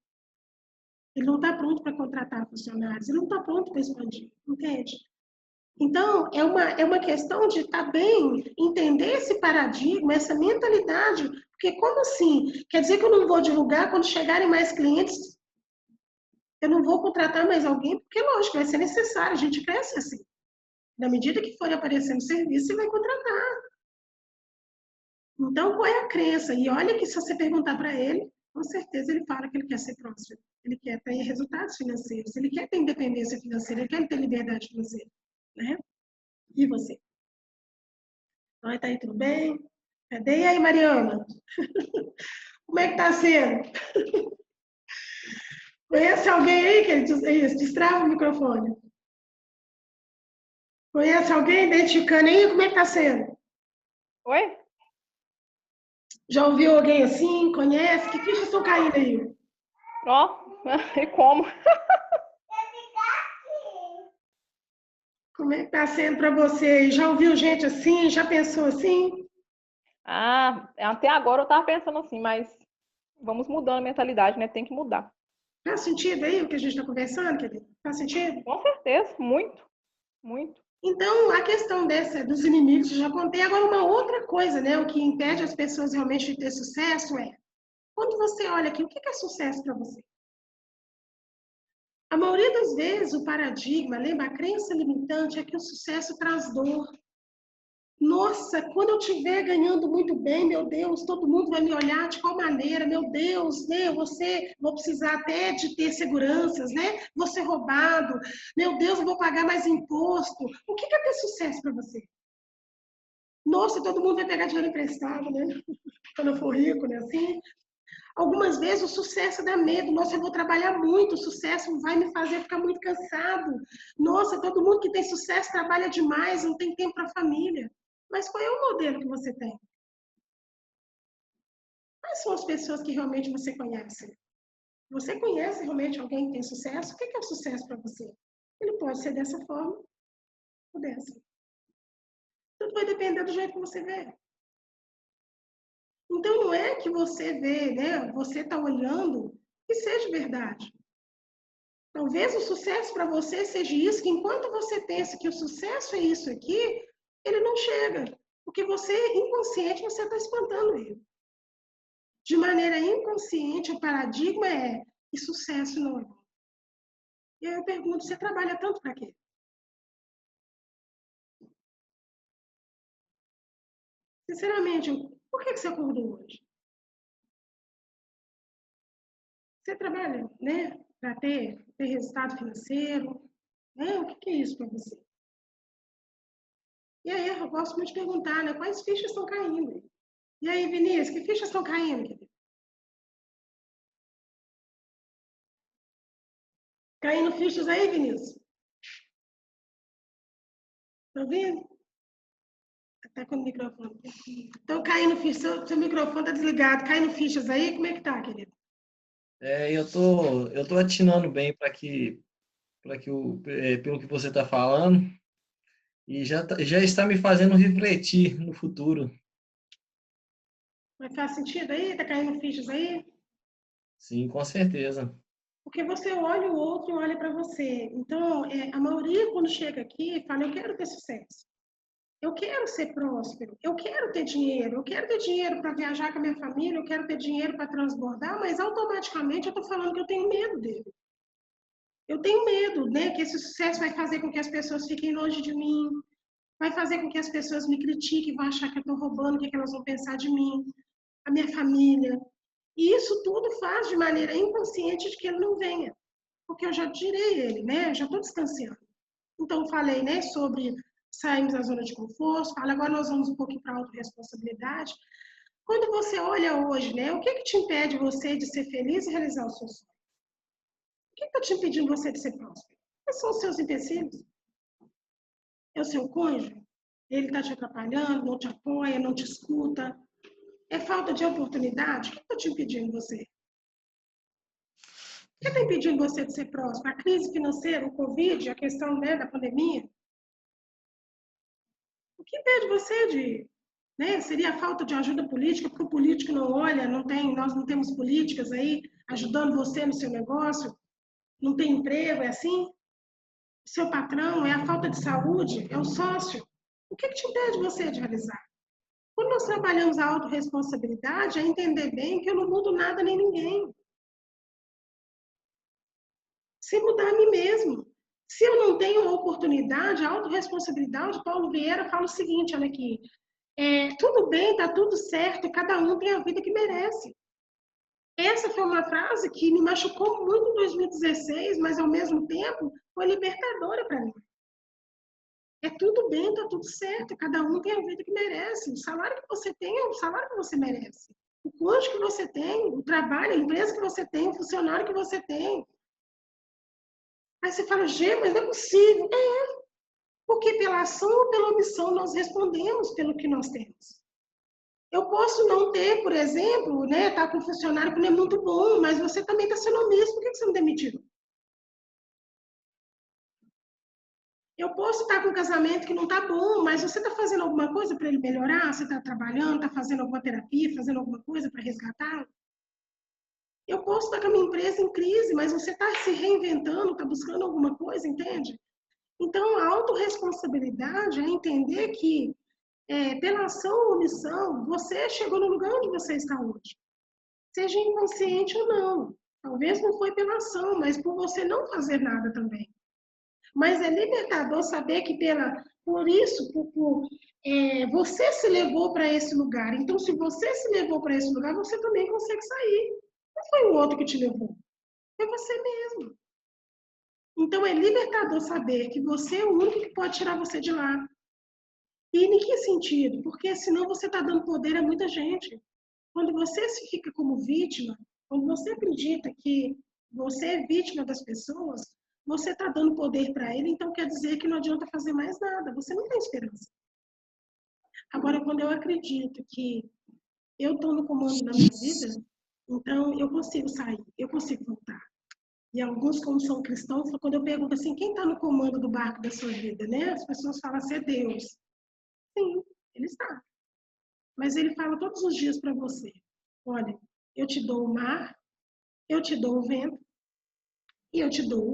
Ele não está pronto para contratar funcionários, ele não está pronto para expandir, entende? Então, é uma questão de estar bem, entender esse paradigma, essa mentalidade, porque como assim? Quer dizer que eu não vou divulgar quando chegarem mais clientes, eu não vou contratar mais alguém, porque, lógico, vai ser necessário, a gente cresce assim. Na medida que for aparecendo serviço, você vai contratar. Então, qual é a crença? E olha que se você perguntar para ele, com certeza ele fala que ele quer ser próspero, ele quer ter resultados financeiros, ele quer ter independência financeira, ele quer ter liberdade financeira, né? E você? Oi, tá aí tudo bem? Cadê? E aí, Mariana? Como é que tá sendo? Conhece alguém aí que isso, destrava o microfone? Conhece alguém identificando aí? Como é que tá sendo? Oi? Já ouviu alguém assim? Conhece? Que fichas estão caindo aí? Ó, e como? Como é que tá sendo para você? Já ouviu gente assim? Já pensou assim? Ah, até agora eu tava pensando assim, mas vamos mudando a mentalidade, né? Tem que mudar. Faz sentido aí o que a gente está conversando, querido? Faz sentido? Com certeza, muito, muito. Então, a questão dos inimigos, eu já contei. Agora, uma outra coisa, né? O que impede as pessoas realmente de ter sucesso é, quando você olha aqui, o que é sucesso para você? A maioria das vezes, o paradigma, lembra, a crença limitante é que o sucesso traz dor. Nossa, quando eu estiver ganhando muito bem, meu Deus, todo mundo vai me olhar de qual maneira, meu Deus, né? Vou precisar até de ter seguranças, né? Vou ser roubado, meu Deus, eu vou pagar mais imposto. O que é ter sucesso para você? Nossa, todo mundo vai pegar dinheiro emprestado, né? Quando eu for rico, né? Assim. Algumas vezes o sucesso dá medo. Nossa, eu vou trabalhar muito, o sucesso vai me fazer ficar muito cansado. Nossa, todo mundo que tem sucesso trabalha demais, não tem tempo para a família. Mas qual é o modelo que você tem? Quais são as pessoas que realmente você conhece? Você conhece realmente alguém que tem sucesso? O que é o sucesso para você? Ele pode ser dessa forma ou dessa. Tudo vai depender do jeito que você vê. Então, não é que você vê, né? Você está olhando que seja verdade. Talvez o sucesso para você seja isso, que enquanto você pensa que o sucesso é isso aqui, ele não chega. Porque você, inconsciente, você está espantando ele. De maneira inconsciente, o paradigma é que sucesso não é bom. E aí eu pergunto, você trabalha tanto para quê? Sinceramente, por que você acordou hoje? Você trabalha, né, para ter resultado financeiro? Né? O que é isso para você? E aí eu gosto muito de perguntar, né, quais fichas estão caindo? E aí, Vinícius, que fichas estão caindo? Caindo fichas aí, Vinícius? Tá ouvindo? Tá com o microfone. Então, caindo fichas, seu microfone tá desligado. Caindo fichas aí, como é que tá, querido? Eu tô atinando bem pelo que você está falando, e já está me fazendo refletir no futuro. Mas faz sentido aí? Tá caindo fichas aí? Sim, com certeza. Porque você olha o outro e olha para você. Então, a maioria, quando chega aqui, fala: eu quero ter sucesso. Eu quero ser próspero, eu quero ter dinheiro para viajar com a minha família, eu quero ter dinheiro para transbordar, mas automaticamente eu estou falando que eu tenho medo dele. Eu tenho medo, né, que esse sucesso vai fazer com que as pessoas fiquem longe de mim, vai fazer com que as pessoas me critiquem, vão achar que eu estou roubando, o que elas vão pensar de mim, a minha família. E isso tudo faz de maneira inconsciente de que ele não venha, porque eu já tirei ele, né, eu já estou distanciando. Então, falei, né, sobre sairmos da zona de conforto, fala, agora nós vamos um pouquinho para a autorresponsabilidade. Quando você olha hoje, né, o que te impede você de ser feliz e realizar o seu sonho? O que está te impedindo você de ser próspero? Quais são os seus empecilhos? É o seu cônjuge? Ele está te atrapalhando, não te apoia, não te escuta? É falta de oportunidade? O que está te impedindo você? O que está impedindo você de ser próspero? A crise financeira, o Covid, a questão, né, da pandemia? O que impede você de, né? Seria a falta de ajuda política, porque o político não olha, nós não temos políticas aí ajudando você no seu negócio, não tem emprego, é assim? Seu patrão, é a falta de saúde, é o sócio. O que te impede você de realizar? Quando nós trabalhamos a autorresponsabilidade, é entender bem que eu não mudo nada nem ninguém. Se mudar a mim mesmo. Se eu não tenho oportunidade, a autorresponsabilidade, Paulo Vieira fala o seguinte, olha aqui, tudo bem, tá tudo certo, cada um tem a vida que merece. Essa foi uma frase que me machucou muito em 2016, mas ao mesmo tempo foi libertadora para mim. É tudo bem, tá tudo certo, cada um tem a vida que merece. O salário que você tem é o salário que você merece. O custo que você tem, o trabalho, a empresa que você tem, o funcionário que você tem. Aí você fala, Gê, mas não é possível. Porque pela ação ou pela omissão nós respondemos pelo que nós temos. Eu posso não ter, por exemplo, né, tá com um funcionário que não é muito bom, mas você também está sendo omisso, por que você não demitiu? Eu posso estar com um casamento que não está bom, mas você está fazendo alguma coisa para ele melhorar? Você está trabalhando, está fazendo alguma terapia, fazendo alguma coisa para resgatar? Eu posso estar com a minha empresa em crise, mas você está se reinventando, está buscando alguma coisa, entende? Então, a autorresponsabilidade é entender que, pela ação ou omissão, você chegou no lugar onde você está hoje. Seja inconsciente ou não. Talvez não foi pela ação, mas por você não fazer nada também. Mas é libertador saber que por isso, você se levou para esse lugar. Então, se você se levou para esse lugar, você também consegue sair. Não foi o outro que te levou, foi você mesmo. Então, é libertador saber que você é o único que pode tirar você de lá. E em que sentido? Porque senão você está dando poder a muita gente. Quando você se fica como vítima, quando você acredita que você é vítima das pessoas, você está dando poder para ele, então quer dizer que não adianta fazer mais nada, você não tem esperança. Agora, quando eu acredito que eu estou no comando da minha vida, então eu consigo sair, eu consigo voltar. E alguns, como são cristãos, quando eu pergunto assim, quem está no comando do barco da sua vida, né? As pessoas falam assim, é Deus. Sim, ele está. Mas ele fala todos os dias para você, olha, eu te dou o mar, eu te dou o vento, e eu te dou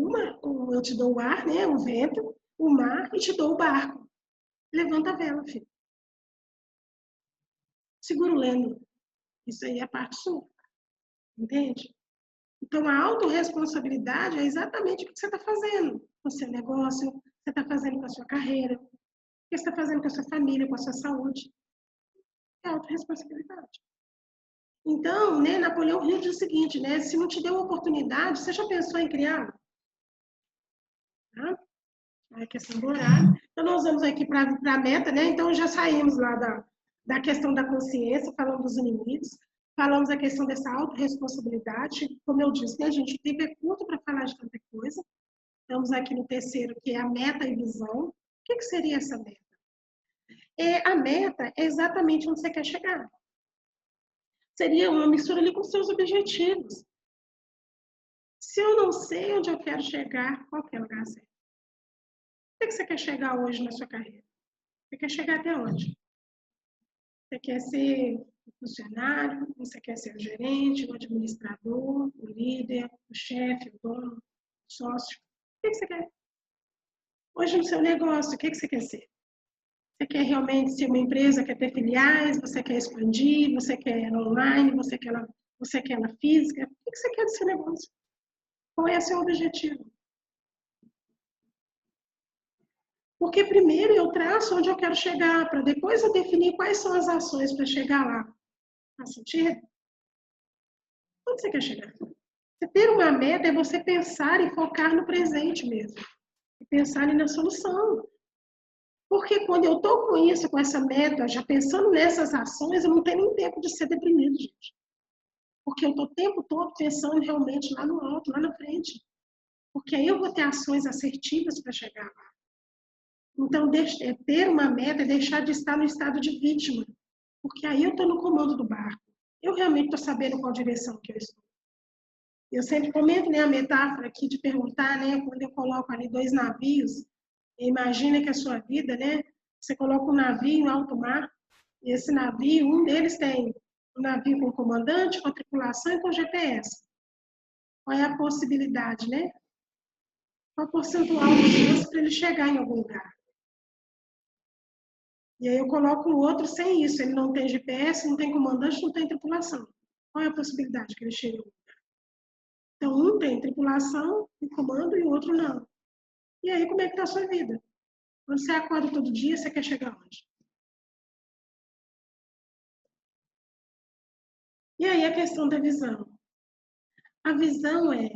o ar, né, o vento, o mar, e te dou o barco. Levanta a vela, filho. Segura o leme. Isso aí é a parte sua, entende? Então, a autorresponsabilidade é exatamente o que você está fazendo com o seu negócio, você está fazendo com a sua carreira, o que você está fazendo com a sua família, com a sua saúde. É autorresponsabilidade. Então, né, Napoleão Hill diz o seguinte, né, se não te deu oportunidade, você já pensou em criar? Tá? A questão do horário. Então, nós vamos aqui para a meta, né? Então, já saímos lá da questão da consciência, falando dos inimigos. Falamos a questão dessa autorresponsabilidade. Como eu disse, né, a gente tem é curto para falar de tanta coisa. Estamos aqui no terceiro, que é a meta e visão. O que seria essa meta? A meta é exatamente onde você quer chegar. Seria uma mistura ali com seus objetivos. Se eu não sei onde eu quero chegar, qual que é o lugar certo? O que você quer chegar hoje na sua carreira? Você quer chegar até onde? Você quer ser o funcionário? Você quer ser o gerente, o administrador, o líder, o chefe, o dono, o sócio? O que você quer? Hoje no seu negócio, o que você quer ser? Você quer realmente ser uma empresa, quer ter filiais, você quer expandir, você quer ela online, você quer ela física? O que você quer do seu negócio? Qual é o seu objetivo? Porque primeiro eu traço onde eu quero chegar, para depois eu definir quais são as ações para chegar lá. Faz sentido? Onde você quer chegar? Você ter uma meta é você pensar e focar no presente mesmo. E pensar na solução. Porque quando eu estou com isso, com essa meta, já pensando nessas ações, eu não tenho nem tempo de ser deprimido, gente. Porque eu estou o tempo todo pensando realmente lá no alto, lá na frente. Porque aí eu vou ter ações assertivas para chegar lá. Então, ter uma meta é deixar de estar no estado de vítima. Porque aí eu estou no comando do barco. Eu realmente estou sabendo qual direção que eu estou. Eu sempre comento, né, a metáfora aqui de perguntar, né, quando eu coloco ali 2 navios, imagina que a sua vida, né, você coloca um navio em alto mar, e esse navio, um deles tem um navio com comandante, com tripulação e com GPS. Qual é a possibilidade, né? Qual o percentual de chance para ele chegar em algum lugar? E aí eu coloco o outro sem isso, ele não tem GPS, não tem comandante, não tem tripulação. Qual é a possibilidade que ele chegue? Então, um tem tripulação e comando e o outro não. E aí, como é que está a sua vida? Quando você acorda todo dia, você quer chegar onde? E aí, a questão da visão. A visão é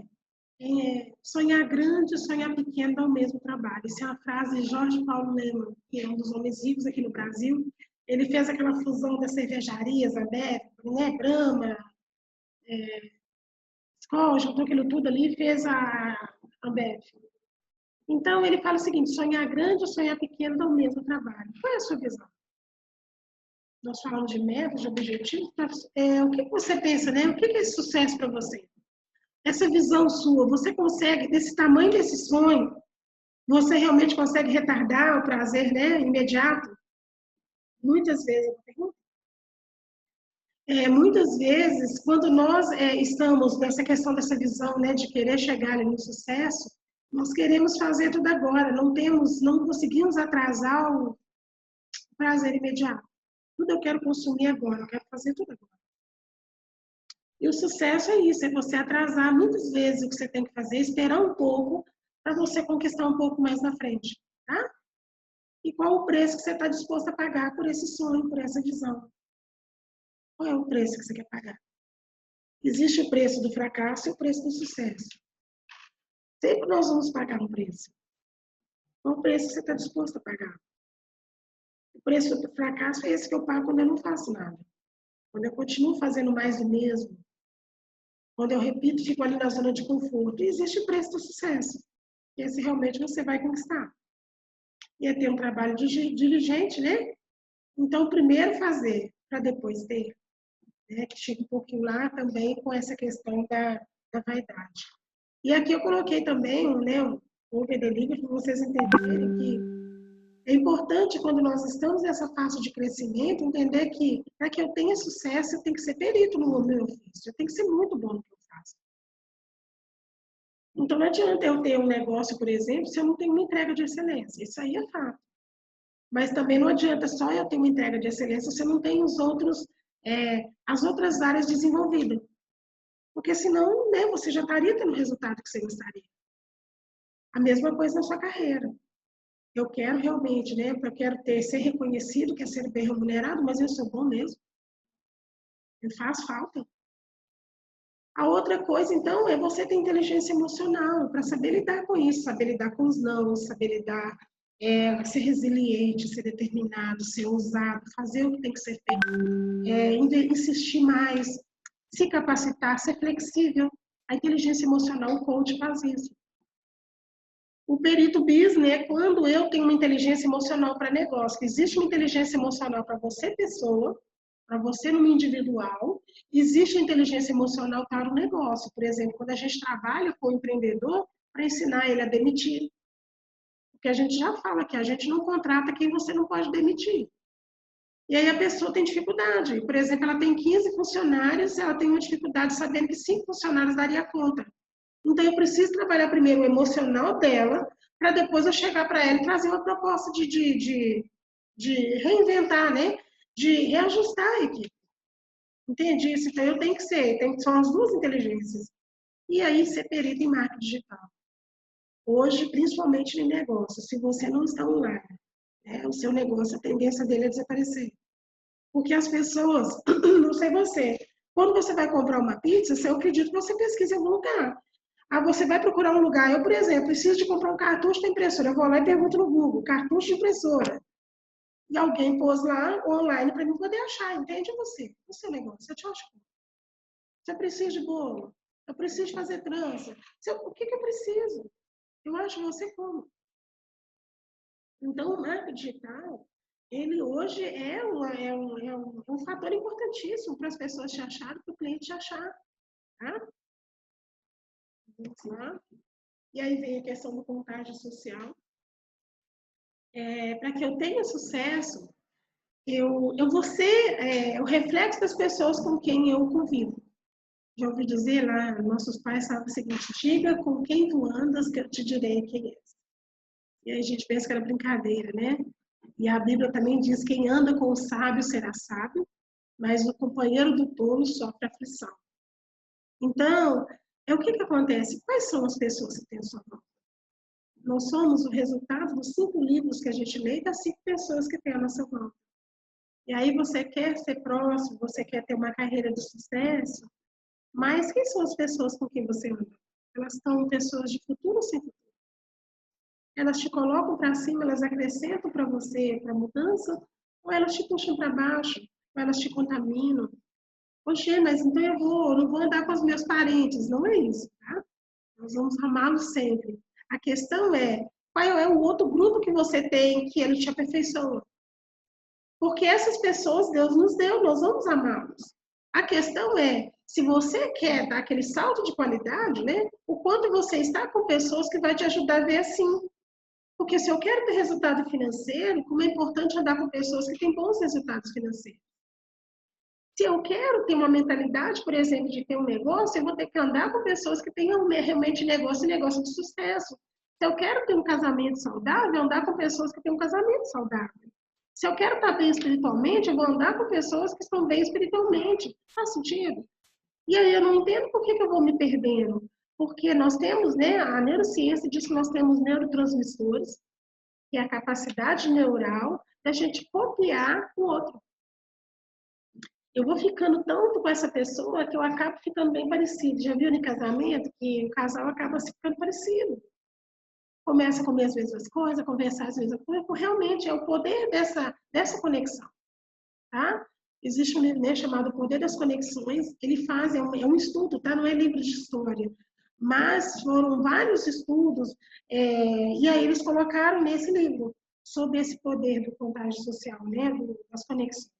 sonhar grande e sonhar pequeno dá o mesmo trabalho. Isso é uma frase de Jorge Paulo Lemann, que é um dos homens vivos aqui no Brasil. Ele fez aquela fusão das cervejarias, a Bev, né, Brahma, Skol, juntou aquilo tudo ali e fez a Bev. Então, ele fala o seguinte, sonhar grande ou sonhar pequeno dá o mesmo trabalho. Qual é a sua visão? Nós falamos de metas, de objetivos. O que você pensa, né? O que é esse sucesso para você? Essa visão sua, você consegue, desse tamanho desse sonho, você realmente consegue retardar o prazer, né, imediato? Muitas vezes, muitas vezes, quando nós estamos nessa questão dessa visão, né, de querer chegar ali no sucesso, nós queremos fazer tudo agora, não conseguimos atrasar o prazer imediato. Tudo eu quero consumir agora, eu quero fazer tudo agora. E o sucesso é isso, é você atrasar muitas vezes o que você tem que fazer, esperar um pouco para você conquistar um pouco mais na frente, tá? E qual o preço que você está disposto a pagar por esse sonho, por essa visão? Qual é o preço que você quer pagar? Existe o preço do fracasso e o preço do sucesso. Sempre nós vamos pagar um preço. Qual o preço que você está disposto a pagar? O preço do fracasso é esse que eu pago quando eu não faço nada. Quando eu continuo fazendo mais do mesmo. Quando eu repito, fico ali na zona de conforto. E existe o preço do sucesso. Esse realmente você vai conquistar. E é ter um trabalho diligente, né? Então, primeiro fazer, para depois ter. Né? Que chega um pouquinho lá também com essa questão da vaidade. E aqui eu coloquei também um delivery para vocês entenderem que é importante, quando nós estamos nessa fase de crescimento, entender que para que eu tenha sucesso, eu tenho que ser perito no meu ofício, eu tenho que ser muito bom no que eu faço. Então, não adianta eu ter um negócio, por exemplo, se eu não tenho uma entrega de excelência. Isso aí é fato. Mas também não adianta só eu ter uma entrega de excelência se eu não tenho as outras áreas desenvolvidas. Porque senão, né, você já estaria tendo o resultado que você gostaria. A mesma coisa na sua carreira. Eu quero realmente, né? Eu quero ser reconhecido, quero ser bem remunerado, mas eu sou bom mesmo. Eu faço falta. A outra coisa, então, é você ter inteligência emocional para saber lidar com isso, saber lidar com os não, saber lidar, ser resiliente, ser determinado, ser ousado, fazer o que tem que ser feito, insistir mais. se capacitar, ser flexível. A inteligência emocional, o coach faz isso. O perito business é quando eu tenho uma inteligência emocional para negócio. Existe uma inteligência emocional para você, pessoa, para você no individual. Existe a inteligência emocional para o negócio. Por exemplo, quando a gente trabalha com o empreendedor, para ensinar ele a demitir. Porque a gente já fala que a gente não contrata quem você não pode demitir. E aí a pessoa tem dificuldade. Por exemplo, ela tem 15 funcionários, ela tem uma dificuldade sabendo que 5 funcionários daria conta. Então, eu preciso trabalhar primeiro o emocional dela, para depois eu chegar para ela e trazer uma proposta de reinventar, né? De reajustar a equipe. Entende isso? Então, eu tenho que ser, são as duas inteligências. E aí, ser perito em marketing digital. Hoje, principalmente em negócio, se você não está online, né, o seu negócio, a tendência dele é desaparecer. Porque as pessoas, não sei você, quando você vai comprar uma pizza, eu acredito que você pesquisa em algum lugar. Ah, você vai procurar um lugar. Eu, por exemplo, preciso de comprar um cartucho da impressora. Eu vou lá e pergunto no Google, cartucho de impressora. E alguém pôs lá online para mim poder achar. Entende você? O seu negócio, eu te acho. Você precisa de bolo. Eu preciso fazer trança. O que eu preciso? Eu acho você como. Então, o marketing digital, ele hoje é um fator importantíssimo para as pessoas te acharem, para o cliente te achar. Tá? Vamos lá. E aí vem a questão do contágio social. Para que eu tenha sucesso, eu vou ser o reflexo das pessoas com quem eu convivo. Já ouvi dizer lá, nossos pais falavam o seguinte: diga com quem tu andas que eu te direi quem és. E aí a gente pensa que era brincadeira, né? E a Bíblia também diz: quem anda com o sábio será sábio, mas o companheiro do tolo sofre aflição. Então, o que acontece? Quais são as pessoas que têm a sua volta? Nós somos o resultado dos 5 livros que a gente lê e das 5 pessoas que têm a nossa volta. E aí você quer ser próximo, você quer ter uma carreira de sucesso, mas quem são as pessoas com quem você anda? Elas são pessoas de futuro ou sem futuro? Elas te colocam para cima, elas acrescentam para você, para a mudança, ou elas te puxam para baixo, ou elas te contaminam? Poxa, mas então eu não vou andar com os meus parentes. Não é isso, tá? Nós vamos amá-los sempre. A questão é, qual é o outro grupo que você tem que ele te aperfeiçoa? Porque essas pessoas Deus nos deu, nós vamos amá-los. A questão é, se você quer dar aquele salto de qualidade, né? O quanto você está com pessoas que vai te ajudar a ver assim. Porque se eu quero ter resultado financeiro, como é importante andar com pessoas que têm bons resultados financeiros. Se eu quero ter uma mentalidade, por exemplo, de ter um negócio, eu vou ter que andar com pessoas que tenham realmente negócio e negócio de sucesso. Se eu quero ter um casamento saudável, andar com pessoas que têm um casamento saudável. Se eu quero estar bem espiritualmente, eu vou andar com pessoas que estão bem espiritualmente. Faz sentido? E aí eu não entendo por que eu vou me perdendo. Porque nós temos, né, a neurociência diz que nós temos neurotransmissores, que é a capacidade neural da gente copiar o outro. Eu vou ficando tanto com essa pessoa que eu acabo ficando bem parecido. Já viu em casamento que o casal acaba se ficando parecido? Começa a comer as mesmas coisas, conversar as mesmas coisas, realmente é o poder dessa conexão. Tá? Existe um livro, né, chamado O Poder das Conexões, ele faz, é um estudo, tá? Não é livro de história, mas foram vários estudos, e aí eles colocaram nesse livro sobre esse poder do contágio social, né, das conexões.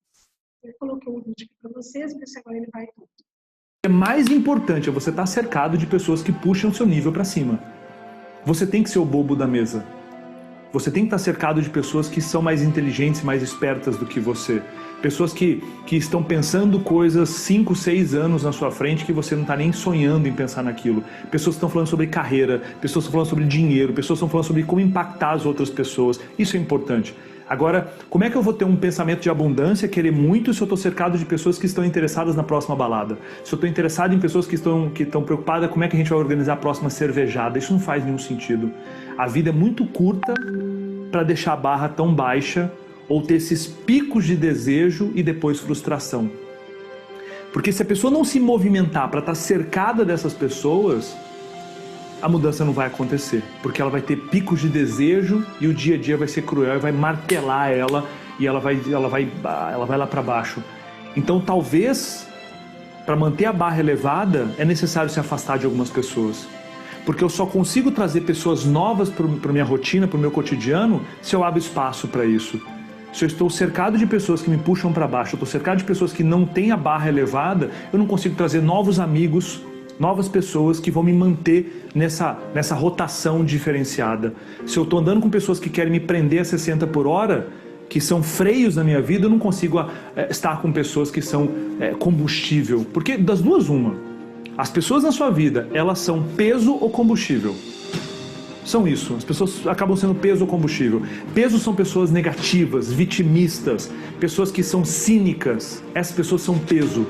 Eu coloquei um vídeo aqui para vocês, ver se agora ele vai tudo. O que é mais importante é você estar cercado de pessoas que puxam o seu nível para cima. Você tem que ser o bobo da mesa. Você tem que estar cercado de pessoas que são mais inteligentes, mais espertas do que você. Pessoas que estão pensando coisas 5, 6 anos na sua frente que você não está nem sonhando em pensar naquilo. Pessoas que estão falando sobre carreira, pessoas que estão falando sobre dinheiro, pessoas que estão falando sobre como impactar as outras pessoas. Isso é importante. Agora, como é que eu vou ter um pensamento de abundância, querer muito, se eu estou cercado de pessoas que estão interessadas na próxima balada? Se eu estou interessado em pessoas que estão preocupadas como é que a gente vai organizar a próxima cervejada? Isso não faz nenhum sentido. A vida é muito curta para deixar a barra tão baixa ou ter esses picos de desejo e depois frustração. Porque se a pessoa não se movimentar para estar cercada dessas pessoas, a mudança não vai acontecer, porque ela vai ter picos de desejo e o dia a dia vai ser cruel e vai martelar ela e ela vai lá para baixo. Então talvez para manter a barra elevada, é necessário se afastar de algumas pessoas. Porque eu só consigo trazer pessoas novas para a minha rotina, para o meu cotidiano, se eu abro espaço para isso. Se eu estou cercado de pessoas que me puxam para baixo, eu estou cercado de pessoas que não têm a barra elevada, eu não consigo trazer novos amigos, novas pessoas que vão me manter nessa rotação diferenciada. Se eu estou andando com pessoas que querem me prender a 60 por hora, que são freios na minha vida, eu não consigo estar com pessoas que são combustível. Porque das duas, uma. As pessoas na sua vida, elas são peso ou combustível? São isso. As pessoas acabam sendo peso ou combustível. Peso são pessoas negativas, vitimistas, pessoas que são cínicas. Essas pessoas são peso.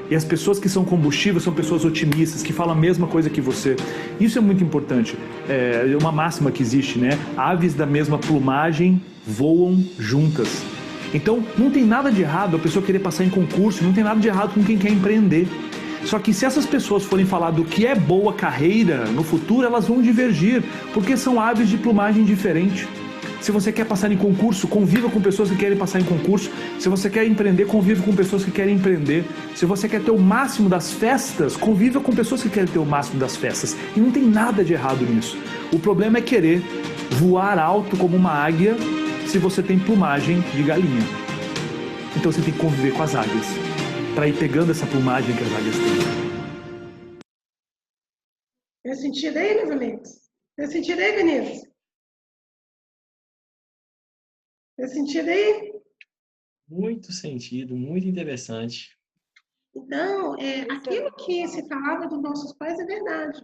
E as pessoas que são combustível são pessoas otimistas, que falam a mesma coisa que você. Isso é muito importante. É uma máxima que existe, né? Aves da mesma plumagem voam juntas. Então, não tem nada de errado a pessoa querer passar em concurso, não tem nada de errado com quem quer empreender. Só que se essas pessoas forem falar do que é boa carreira no futuro, elas vão divergir, porque são aves de plumagem diferente. Se você quer passar em concurso, conviva com pessoas que querem passar em concurso. Se você quer empreender, conviva com pessoas que querem empreender. Se você quer ter o máximo das festas, conviva com pessoas que querem ter o máximo das festas. E não tem nada de errado nisso. O problema é querer voar alto como uma águia se você tem plumagem de galinha. Então você tem que conviver com as águias, para ir pegando essa plumagem que as águias têm. Tem sentido aí, meus amigos? Tem sentido aí, Vinícius? Tem sentido aí? Muito sentido, muito interessante. Então, aquilo que se falava dos nossos pais é verdade.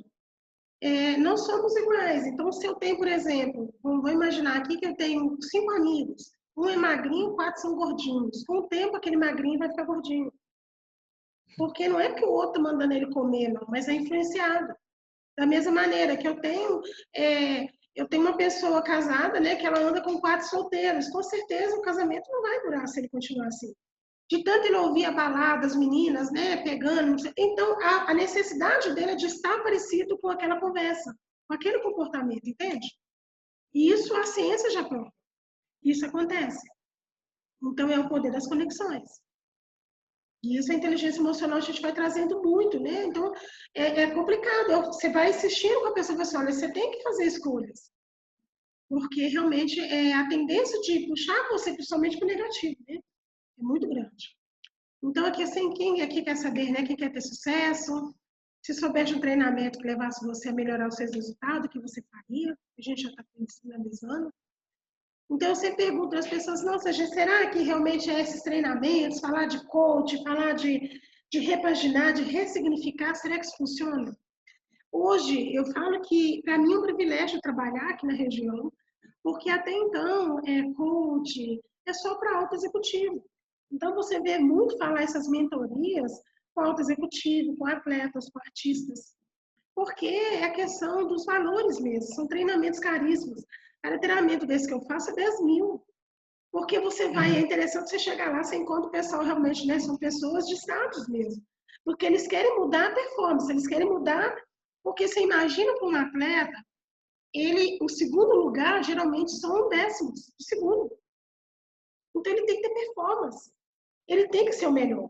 Não somos iguais. Então, se eu tenho, por exemplo, vou imaginar aqui que eu tenho 5 amigos. Um é magrinho, 4 são gordinhos. Com o tempo, aquele magrinho vai ficar gordinho. Porque não é que o outro manda nele comer, não, mas é influenciado. Da mesma maneira que eu tenho uma pessoa casada, né, que ela anda com 4 solteiros. Com certeza o casamento não vai durar se ele continuar assim. De tanto ele ouvir a balada, as meninas, né, pegando, não sei. Então a necessidade dele é de estar parecido com aquela conversa, com aquele comportamento, entende? E isso a ciência já prova. Isso acontece. Então é o poder das conexões. E isso a inteligência emocional a gente vai trazendo muito, né? Então, é complicado. Você vai insistindo com a pessoa e fala assim, olha, você tem que fazer escolhas. Porque realmente a tendência de puxar você principalmente para o negativo, né? É muito grande. Então, aqui, assim, quem aqui quer saber, né? Quem quer ter sucesso, se souber de um treinamento que levasse você a melhorar os seus resultados, o que você faria? A gente já está finalizando. Então, eu sempre pergunto às pessoas, nossa, será que realmente é esses treinamentos, falar de coach, falar de repaginar, de ressignificar, será que isso funciona? Hoje, eu falo que, para mim, é um privilégio trabalhar aqui na região, porque até então, coach é só para alto executivo. Então, você vê muito falar essas mentorias com alto executivo, com atletas, com artistas, porque é a questão dos valores mesmo, são treinamentos caríssimos. Cada treinamento desse que eu faço é 10 mil. Porque você vai, é interessante você chegar lá, você encontra o pessoal realmente, né? São pessoas de status mesmo. Porque eles querem mudar a performance, eles querem mudar, porque você imagina para um atleta, o segundo lugar geralmente são décimos, o segundo. Então ele tem que ter performance, ele tem que ser o melhor.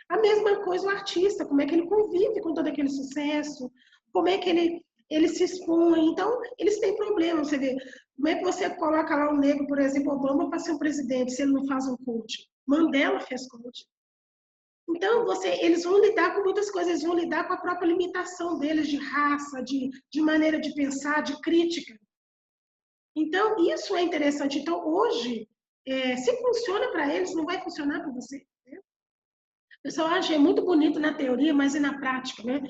A mesma coisa o artista, como é que ele convive com todo aquele sucesso, como é que ele se expõe. Então, eles têm problemas, você vê. Como é que você coloca lá um negro, por exemplo, Obama para ser um presidente, se ele não faz um coach? Mandela fez coach. Então, eles vão lidar com muitas coisas, eles vão lidar com a própria limitação deles de raça, de maneira de pensar, de crítica. Então, isso é interessante. Então, hoje, se funciona para eles, não vai funcionar para você. Né? O pessoal acha muito bonito na teoria, mas e na prática, né?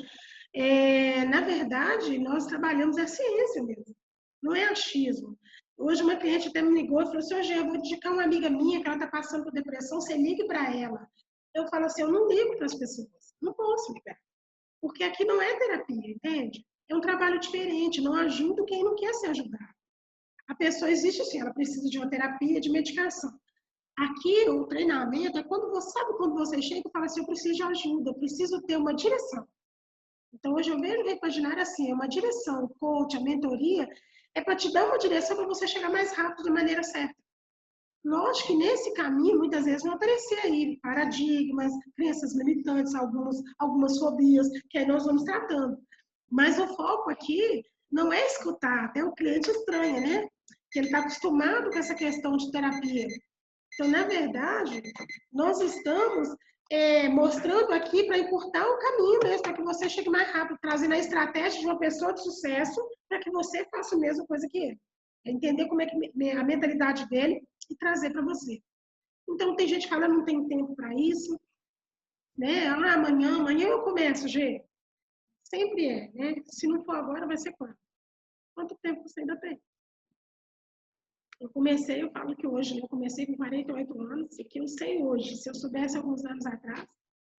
Na verdade, nós trabalhamos a ciência mesmo, não é achismo. Hoje uma cliente até me ligou e falou assim, hoje eu vou indicar uma amiga minha que ela está passando por depressão, você ligue para ela. Eu falo assim, eu não ligo para as pessoas, não posso ligar, porque aqui não é terapia, entende? É um trabalho diferente, não ajuda quem não quer se ajudar. A pessoa existe assim, ela precisa de uma terapia, de medicação. Aqui o treinamento é quando você chega e fala assim, eu preciso de ajuda, eu preciso ter uma direção. Então, hoje eu vejo repaginar assim, é uma direção, o coach, a mentoria, é para te dar uma direção para você chegar mais rápido de maneira certa. Lógico que nesse caminho, muitas vezes, vão aparecer aí paradigmas, crenças limitantes, algumas fobias, que aí nós vamos tratando. Mas o foco aqui não é escutar, até o cliente estranha, né? Que ele está acostumado com essa questão de terapia. Então, na verdade, nós estamos mostrando aqui para encurtar o caminho mesmo, para que você chegue mais rápido, trazendo a estratégia de uma pessoa de sucesso para que você faça a mesma coisa que ele. Entender como é que a mentalidade dele e trazer para você. Então, tem gente que fala, não tem tempo para isso, né? Ah, amanhã eu começo, Gê. Sempre é, né? Se não for agora, vai ser quando? Quanto tempo você ainda tem? Eu falo que hoje, né? Eu comecei com 48 anos, e que eu sei hoje, se eu soubesse alguns anos atrás,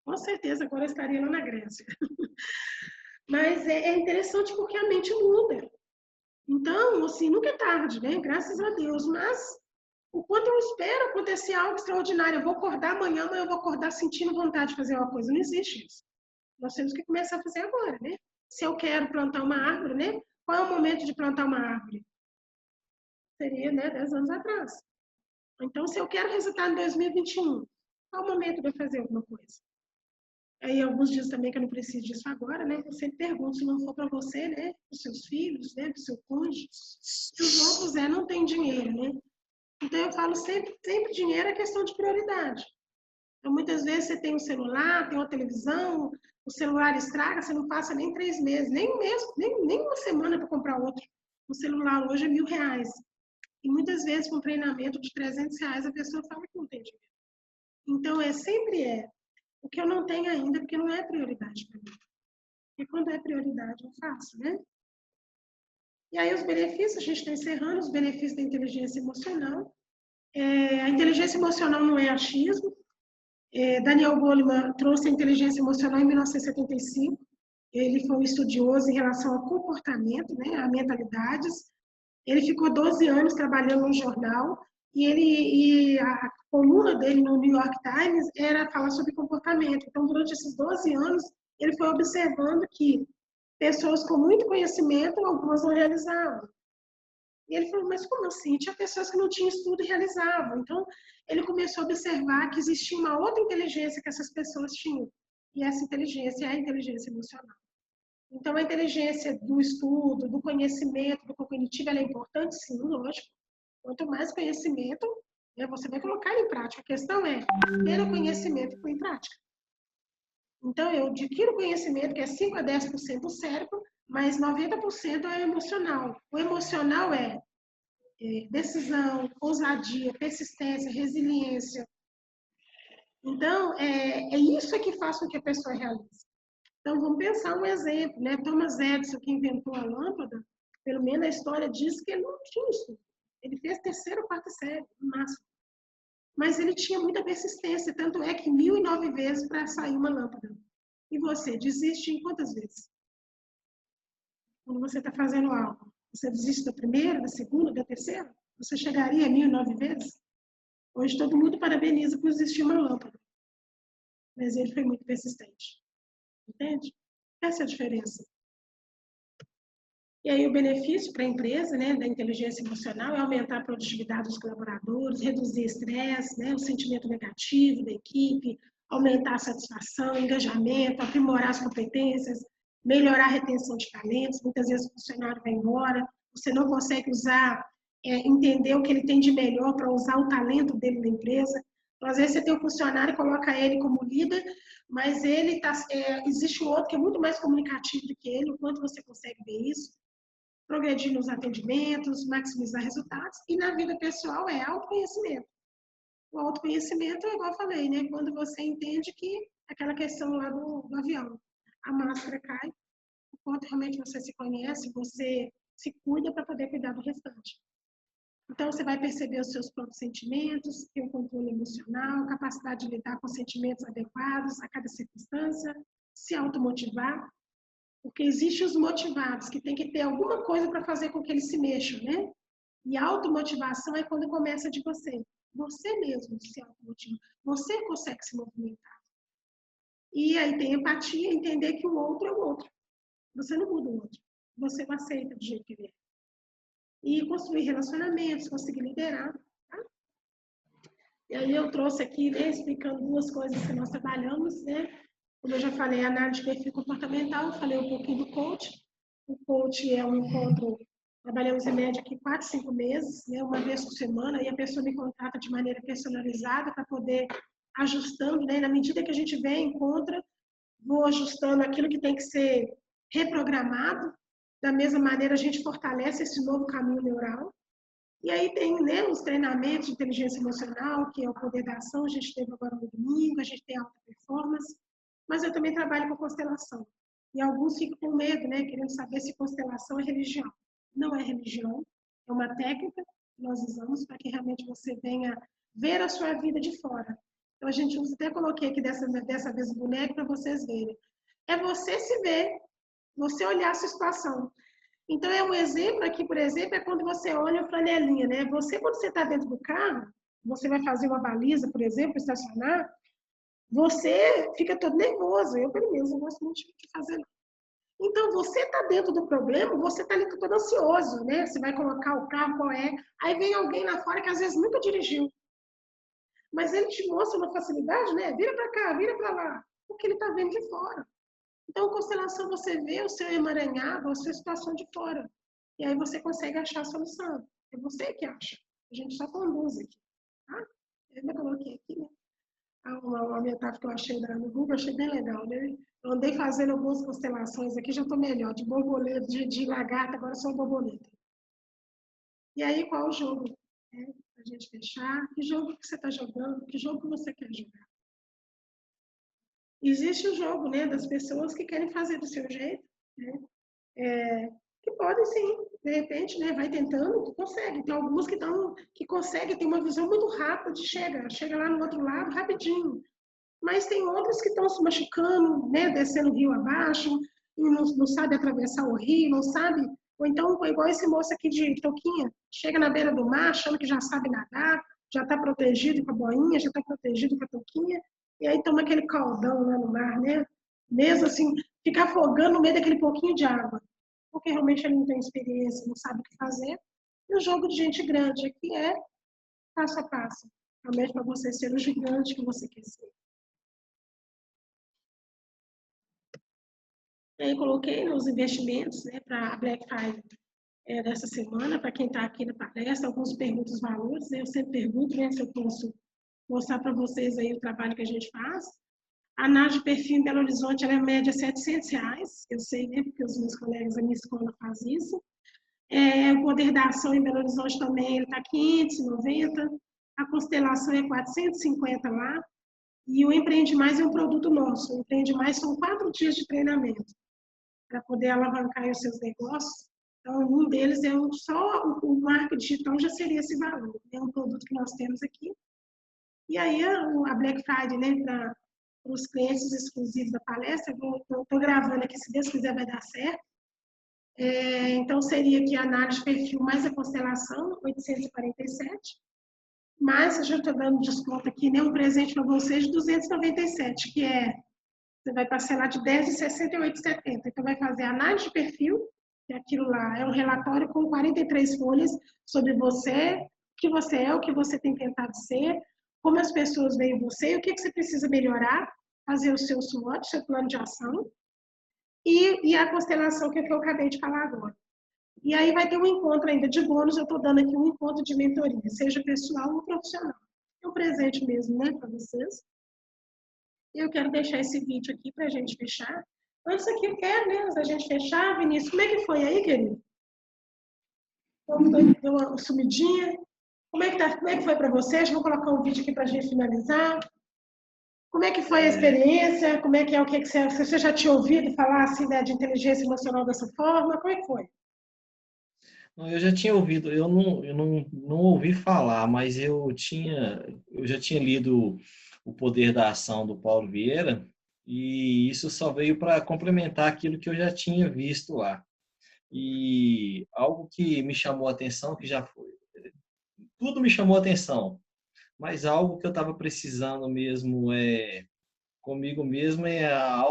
com certeza agora eu estaria lá na Grécia. Mas é interessante porque a mente muda. Então, assim, nunca é tarde, né? Graças a Deus. Mas o quanto eu espero acontecer algo extraordinário, eu vou acordar amanhã, mas eu vou acordar sentindo vontade de fazer uma coisa. Não existe isso. Nós temos que começar a fazer agora, né? Se eu quero plantar uma árvore, né? Qual é o momento de plantar uma árvore? Seria, né, 10 anos atrás. Então, se eu quero resultado em 2021, qual é o momento de eu fazer alguma coisa? Aí, alguns dizem também que eu não preciso disso agora, né? Eu sempre pergunto, se não for para você, né? Para os seus filhos, né? Para o seu cônjuge. Se os outros não têm dinheiro, né? Então, eu falo sempre dinheiro é questão de prioridade. Então, muitas vezes você tem um celular, tem uma televisão, o celular estraga, você não passa nem 3 meses, nem um mês, nem uma semana para comprar outro. O celular hoje é R$1.000. E muitas vezes, com um treinamento de R$300, a pessoa fala que não tem dinheiro. Então, sempre o que eu não tenho ainda, porque não é prioridade para mim. E quando é prioridade, eu faço, né? E aí, os benefícios, a gente está encerrando, os benefícios da inteligência emocional. A inteligência emocional não é achismo. Daniel Goleman trouxe a inteligência emocional em 1975. Ele foi um estudioso em relação ao comportamento, né, a mentalidades. Ele ficou 12 anos trabalhando no jornal e a coluna dele no New York Times era falar sobre comportamento. Então, durante esses 12 anos, ele foi observando que pessoas com muito conhecimento, algumas não realizavam. E ele falou, mas como assim? Tinha pessoas que não tinham estudo e realizavam. Então, ele começou a observar que existia uma outra inteligência que essas pessoas tinham. E essa inteligência é a inteligência emocional. Então, a inteligência do estudo, do conhecimento, do cognitivo, ela é importante, sim, lógico. Quanto mais conhecimento, né, você vai colocar em prática. A questão é ter o conhecimento e pôr em prática. Então, eu adquiro conhecimento, que é 5 a 10% do cérebro, mas 90% é emocional. O emocional é decisão, ousadia, persistência, resiliência. Então, é isso que faz com que a pessoa realize. Então, vamos pensar um exemplo, né? Thomas Edison, que inventou a lâmpada, pelo menos a história diz que ele não tinha isso. Ele fez 3ª ou 4ª série, no máximo. Mas ele tinha muita persistência, tanto é que 1009 vezes para sair uma lâmpada. E você desiste em quantas vezes? Quando você está fazendo algo, você desiste da primeira, da segunda, da terceira? Você chegaria a 1009 vezes? Hoje todo mundo parabeniza por existir uma lâmpada. Mas ele foi muito persistente. Entende? Essa é a diferença. E aí o benefício para a empresa, né, da inteligência emocional é aumentar a produtividade dos colaboradores, reduzir estresse, né, o sentimento negativo da equipe, aumentar a satisfação, engajamento, aprimorar as competências, melhorar a retenção de talentos. Muitas vezes o funcionário vai embora, você não consegue entender o que ele tem de melhor para usar o talento dele na empresa. Então, às vezes você tem um funcionário e coloca ele como líder, mas existe um outro que é muito mais comunicativo do que ele, o quanto você consegue ver isso. Progredir nos atendimentos, maximizar resultados, e na vida pessoal é autoconhecimento. O autoconhecimento é igual eu falei, né? Quando você entende que aquela questão lá do avião, a máscara cai, o quanto realmente você se conhece, você se cuida para poder cuidar do restante. Então, você vai perceber os seus próprios sentimentos, ter um controle emocional, capacidade de lidar com sentimentos adequados a cada circunstância, se automotivar. Porque existem os motivados, que tem que ter alguma coisa para fazer com que eles se mexam, né? E a automotivação é quando começa de você. Você mesmo se automotiva. Você consegue se movimentar. E aí tem empatia, entender que o outro é o outro. Você não muda o outro. Você o aceita do jeito que ele é. E construir relacionamentos, conseguir liderar. Tá? E aí eu trouxe aqui, né, explicando duas coisas que nós trabalhamos, né? Como eu já falei, a análise de perfil comportamental, falei um pouquinho do coach. O coach é um encontro, trabalhamos em média aqui 4, 5 meses, né, uma vez por semana, e a pessoa me contrata de maneira personalizada para poder ajustando, né? Na medida que a gente vê, encontra, vou ajustando aquilo que tem que ser reprogramado. Da mesma maneira, a gente fortalece esse novo caminho neural. E aí tem, né, os treinamentos de inteligência emocional, que é o poder da ação, a gente teve agora no domingo, a gente tem alta performance, mas eu também trabalho com constelação. E alguns ficam com medo, né, querendo saber se constelação é religião. Não é religião, é uma técnica que nós usamos para que realmente você venha ver a sua vida de fora. Então a gente usa, até coloquei aqui dessa vez o boneco para vocês verem. É você se ver, você olhar a sua situação. Então, é um exemplo aqui, por exemplo, é quando você olha a flanelinha, né? Você, quando você está dentro do carro, você vai fazer uma baliza, por exemplo, estacionar, você fica todo nervoso. Eu, pelo menos, não gosto muito de fazer. Então, você está dentro do problema, você está ali todo ansioso, né? Você vai colocar o carro, qual é. Aí vem alguém lá fora que às vezes nunca dirigiu. Mas ele te mostra uma facilidade, né? Vira para cá, vira para lá. Porque ele está vendo de fora. Então, constelação, você vê o seu emaranhado, a sua situação de fora. E aí você consegue achar a solução. É você que acha. A gente só conduz aqui. Tá? Eu ainda coloquei aqui, né? Uma metáfora que eu achei no Google, achei bem legal, né? Eu andei fazendo algumas constelações aqui, já estou melhor. De borboleta, de lagarta, agora sou borboleta. E aí, qual o jogo? A gente fechar. Que jogo que você está jogando? Que jogo que você quer jogar? Existe o jogo, né, das pessoas que querem fazer do seu jeito, né? Que podem sim, de repente, né, vai tentando, consegue. Tem alguns que conseguem ter uma visão muito rápida de chega lá no outro lado rapidinho. Mas tem outros que estão se machucando, né, descendo o rio abaixo, e não sabe atravessar o rio, não sabe. Ou então, igual esse moço aqui de touquinha, chega na beira do mar, achando que já sabe nadar, já está protegido com a boinha, já está protegido com a touquinha, e aí toma aquele caldão lá no mar, né? Mesmo assim, fica afogando no meio daquele pouquinho de água, porque realmente ele não tem experiência, não sabe o que fazer. E o jogo de gente grande aqui é passo a passo, realmente para você ser o gigante que você quer ser. E aí coloquei nos investimentos, né, para a Black Friday dessa semana, para quem está aqui na palestra, alguns perguntam os valores, né? Eu sempre pergunto, né, se eu posso mostrar para vocês aí o trabalho que a gente faz. A análise de perfil em Belo Horizonte, ela é média R$700, eu sei, né, porque os meus colegas da minha escola fazem isso. O poder da ação em Belo Horizonte também, ele está 590, a constelação é 450 lá, e o Empreende Mais é um produto nosso. O Empreende Mais são 4 dias de treinamento para poder alavancar os seus negócios. Então, um deles é só o marketing digital, já seria esse valor. É um produto que nós temos aqui. E aí, a Black Friday, né, para os clientes exclusivos da palestra, eu estou gravando aqui, se Deus quiser vai dar certo. Então, seria aqui a análise de perfil mais a constelação, 847. Mas eu já estou dando desconto aqui, né, um presente para vocês de 297, que você vai parcelar de 10 de 68,70. Então, vai fazer a análise de perfil, que aquilo lá é um relatório com 43 folhas sobre você, o que você é, o que você tem tentado ser, como as pessoas veem você, o que você precisa melhorar, fazer o seu SWOT, seu plano de ação, e a constelação, que é o que eu acabei de falar agora. E aí vai ter um encontro ainda de bônus, eu estou dando aqui um encontro de mentoria, seja pessoal ou profissional. É um presente mesmo, né, para vocês. E eu quero deixar esse vídeo aqui para a gente fechar. Antes aqui eu quero, né, antes da gente fechar, Vinícius, como é que foi aí, querido? Deu uma sumidinha? Como é que foi para vocês? Vou colocar um vídeo aqui para a gente finalizar. Como é que foi a experiência? Como é que o que você já tinha ouvido falar assim, né, de inteligência emocional dessa forma? Como é que foi? Eu já tinha ouvido, eu não ouvi falar, mas eu já tinha lido O Poder da Ação, do Paulo Vieira, e isso só veio para complementar aquilo que eu já tinha visto lá. E algo que me chamou a atenção, que já foi, tudo me chamou a atenção, mas algo que eu estava precisando mesmo comigo mesmo é a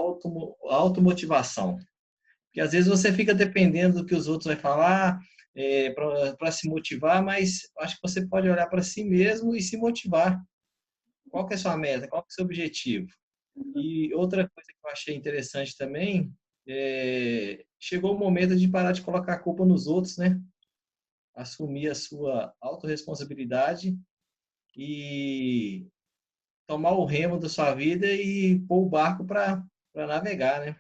automotivação. Porque às vezes você fica dependendo do que os outros vão falar, para se motivar, mas acho que você pode olhar para si mesmo e se motivar. Qual que é a sua meta? Qual que é o seu objetivo? E outra coisa que eu achei interessante também, chegou o momento de parar de colocar a culpa nos outros, né? Assumir a sua autorresponsabilidade e tomar o remo da sua vida e pôr o barco para navegar, né?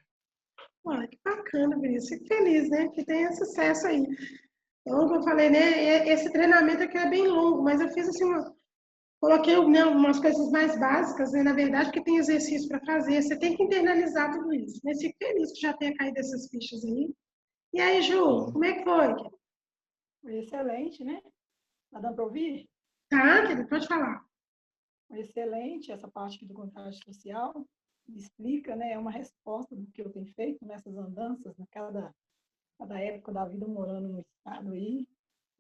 Olha, que bacana, Vinícius. Fico feliz, né? Que tenha sucesso aí. Então, como eu falei, né? Esse treinamento aqui é bem longo, mas eu fiz assim, coloquei, né, umas coisas mais básicas, né? Na verdade, porque tem exercício para fazer. Você tem que internalizar tudo isso. Mas fico feliz que já tenha caído essas fichas aí. E aí, Ju, como é que foi? Foi excelente, né? Tá dando para ouvir? Tá, querido, pode falar. Foi excelente essa parte aqui do contraste social. Explica, né? É uma resposta do que eu tenho feito nessas andanças, cada época da vida morando no estado aí.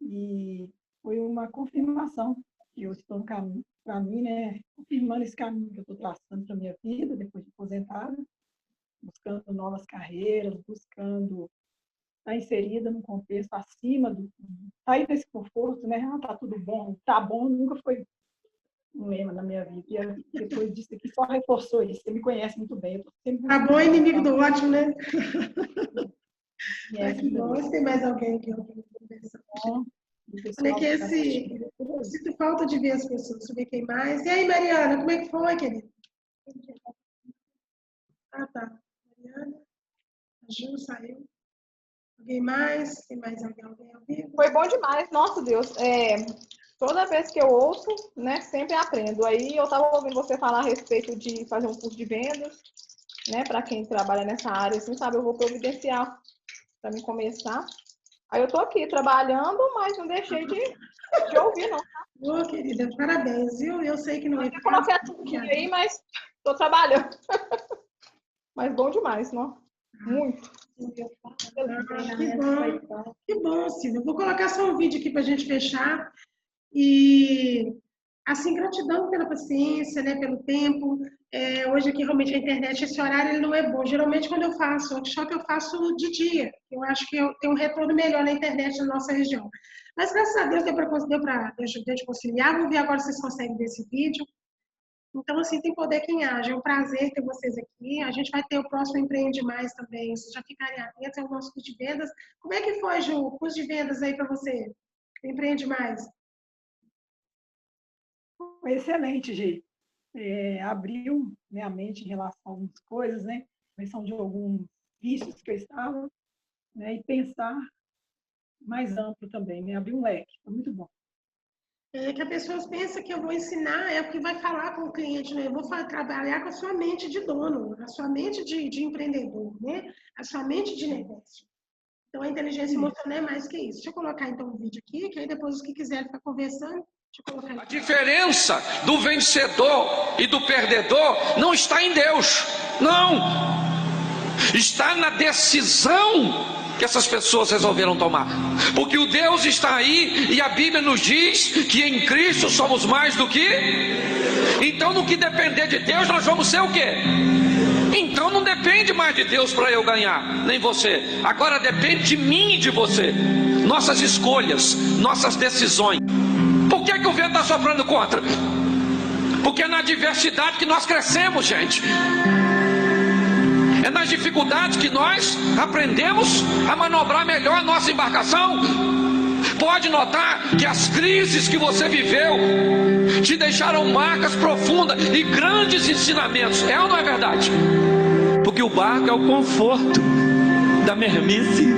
E foi uma confirmação que eu estou no caminho, para mim, né? Confirmando esse caminho que eu estou traçando para a minha vida, depois de aposentada, buscando novas carreiras, buscando estar inserida num contexto acima do... sair desse conforto, né? Tá tudo bom. Tá bom nunca foi um lema na minha vida. E depois disso aqui só reforçou isso. Você me conhece muito bem. Tá bom, inimigo do ótimo, né? Que bom. Tem mais alguém aqui? Falei que eu sinto falta de ver as pessoas. Deixa eu ver quem mais. E aí, Mariana, como é que foi, querida? Ah, tá. Mariana. A Ju saiu. Alguém mais? Tem mais alguém? Foi bom demais, nossa Deus. Toda vez que eu ouço, né, sempre aprendo. Aí eu estava ouvindo você falar a respeito de fazer um curso de vendas, né, para quem trabalha nessa área, assim, sabe, eu vou providenciar para me começar. Aí eu estou aqui trabalhando, mas não deixei de ouvir, não. Ô, querida, parabéns, viu? Eu sei que não é fácil. Eu coloquei a tudo aí, mas estou trabalhando. Mas bom demais, não? Muito. Que bom, Cida. Eu vou colocar só um vídeo aqui para a gente fechar. E, assim, gratidão pela paciência, né, pelo tempo. Hoje aqui, realmente, a internet, esse horário ele não é bom. Geralmente, quando eu faço workshop, eu faço de dia. Eu acho que eu tenho um retorno melhor na internet na nossa região. Mas, graças a Deus, deu para conciliar. Vamos ver agora se vocês conseguem ver esse vídeo. Então, assim, tem poder quem age. É um prazer ter vocês aqui. A gente vai ter o próximo Empreende Mais também. Vocês já ficarem atentos, é o nosso curso de vendas. Como é que foi, Ju, o curso de vendas aí para você? Empreende Mais. Foi excelente, Gi. Abriu minha mente em relação a algumas coisas, né? Questão de alguns vícios que eu estava, né? E pensar mais amplo também, né? Abrir um leque. Foi muito bom. Que a pessoa pensa que eu vou ensinar, é o que vai falar com o cliente, né? Eu vou trabalhar com a sua mente de dono, a sua mente de empreendedor, né? A sua mente de negócio. Então, a inteligência emocional é mais que isso. Deixa eu colocar, então, um vídeo aqui, que aí depois os que quiserem ficar conversando, a diferença do vencedor e do perdedor não está em Deus, não. Está na decisão que essas pessoas resolveram tomar. Porque o Deus está aí e a Bíblia nos diz que em Cristo somos mais do que... Então, no que depender de Deus, nós vamos ser o quê? Então não depende mais de Deus para eu ganhar, nem você. Agora depende de mim e de você. Nossas escolhas, nossas decisões. Por que o vento está soprando contra? Porque é na adversidade que nós crescemos, gente. É nas dificuldades que nós aprendemos a manobrar melhor a nossa embarcação. Pode notar que as crises que você viveu te deixaram marcas profundas e grandes ensinamentos. É ou não é verdade? Porque o barco é o conforto da mermice.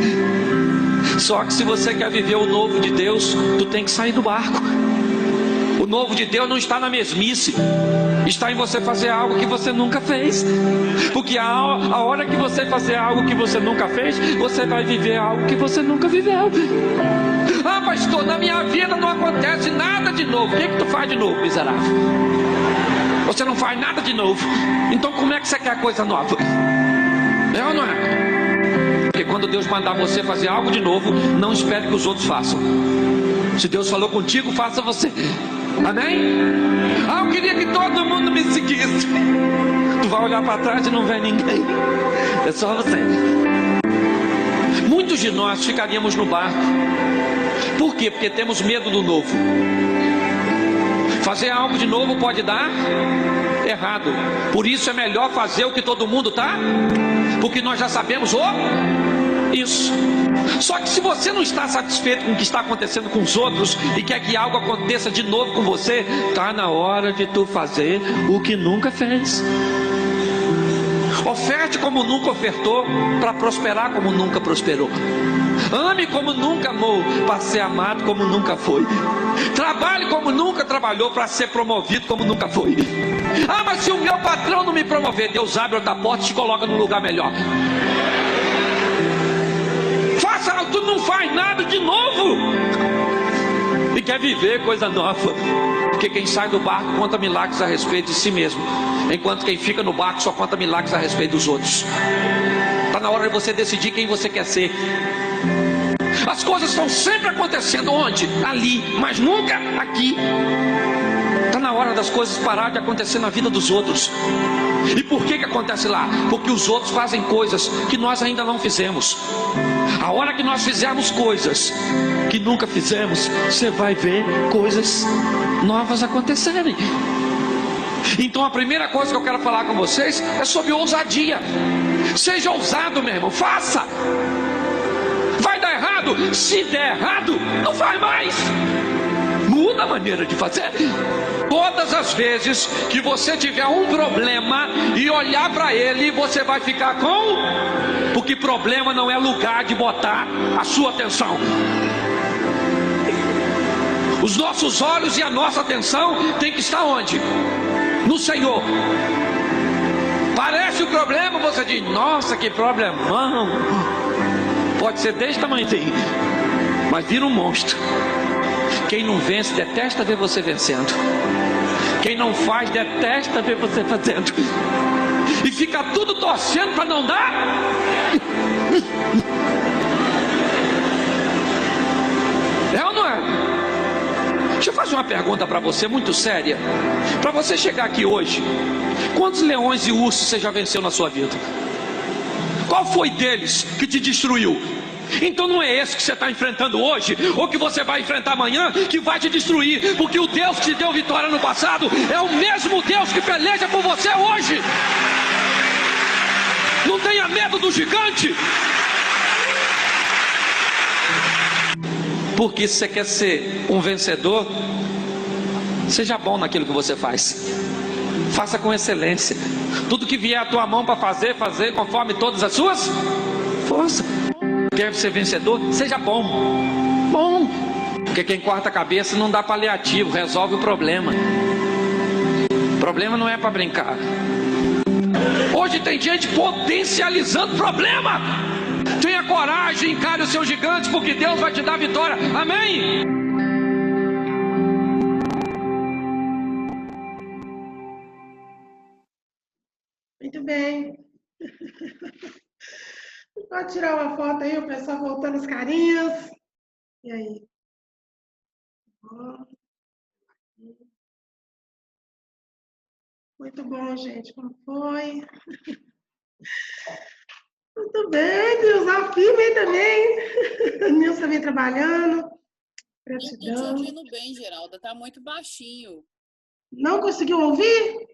Só que se você quer viver o novo de Deus, tu tem que sair do barco. O novo de Deus não está na mesmice, está em você fazer algo que você nunca fez. Porque a hora que você fazer algo que você nunca fez, você vai viver algo que você nunca viveu. Ah, pastor, na minha vida não acontece nada de novo. O que tu faz de novo, miserável? Você não faz nada de novo. Então como é que você quer coisa nova? É ou não é? Porque quando Deus mandar você fazer algo de novo, não espere que os outros façam. Se Deus falou contigo, faça você. Amém? Ah, eu queria que todo mundo me seguisse. Tu vai olhar para trás e não vê ninguém. É só você. Muitos de nós ficaríamos no barco. Por quê? Porque temos medo do novo. Fazer algo de novo pode dar errado. Por isso é melhor fazer o que todo mundo tá, porque nós já sabemos isso. Só que se você não está satisfeito com o que está acontecendo com os outros e quer que algo aconteça de novo com você, tá na hora de tu fazer o que nunca fez. Oferte como nunca ofertou, para prosperar como nunca prosperou. Ame como nunca amou, para ser amado como nunca foi. Trabalhe como nunca trabalhou, para ser promovido como nunca foi. Ah, mas se o meu patrão não me promover, Deus abre outra porta e te coloca num lugar melhor. Faça algo, tu não faz nada de novo e quer viver coisa nova. Porque quem sai do barco conta milagres a respeito de si mesmo, enquanto quem fica no barco só conta milagres a respeito dos outros. Está na hora de você decidir quem você quer ser. As coisas estão sempre acontecendo onde? Ali, mas nunca aqui. Está na hora das coisas parar de acontecer na vida dos outros. E por que acontece lá? Porque os outros fazem coisas que nós ainda não fizemos. A hora que nós fizermos coisas que nunca fizemos, você vai ver coisas novas acontecerem. Então a primeira coisa que eu quero falar com vocês é sobre ousadia. Seja ousado, meu irmão, faça. Vai dar errado? Se der errado, não faz mais. Muda a maneira de fazer. Todas as vezes que você tiver um problema e olhar para ele, você vai ficar com... Porque problema não é lugar de botar a sua atenção. Os nossos olhos e a nossa atenção tem que estar onde? No Senhor. Parece o problema, você diz, nossa, que problemão. Pode ser desse tamanhozinho, mas vira um monstro. Quem não vence detesta ver você vencendo. Quem não faz detesta ver você fazendo. E fica tudo torcendo para não dar. É ou não é? Deixa eu fazer uma pergunta para você muito séria. Para você chegar aqui hoje, quantos leões e ursos você já venceu na sua vida? Qual foi deles que te destruiu? Então não é esse que você está enfrentando hoje, ou que você vai enfrentar amanhã, que vai te destruir. Porque o Deus que te deu vitória no passado é o mesmo Deus que peleja por você hoje. Não tenha medo do gigante. Porque se você quer ser um vencedor, seja bom naquilo que você faz. Faça com excelência. Tudo que vier à tua mão para fazer conforme todas as suas forças. Quer ser vencedor? Seja bom. Bom. Porque quem corta a cabeça não dá paliativo, resolve o problema. O problema não é para brincar. Hoje tem gente potencializando problema. Tenha coragem, encare os seus gigantes, porque Deus vai te dar vitória. Amém? Muito bem. Pode tirar uma foto aí, o pessoal voltando os carinhas. E aí? Muito bom, gente. Como foi? Muito bem, Nilson. Firme também. Nilson também trabalhando. Gratidão. Não estou te ouvindo bem, Geralda. Está muito baixinho. Não conseguiu ouvir?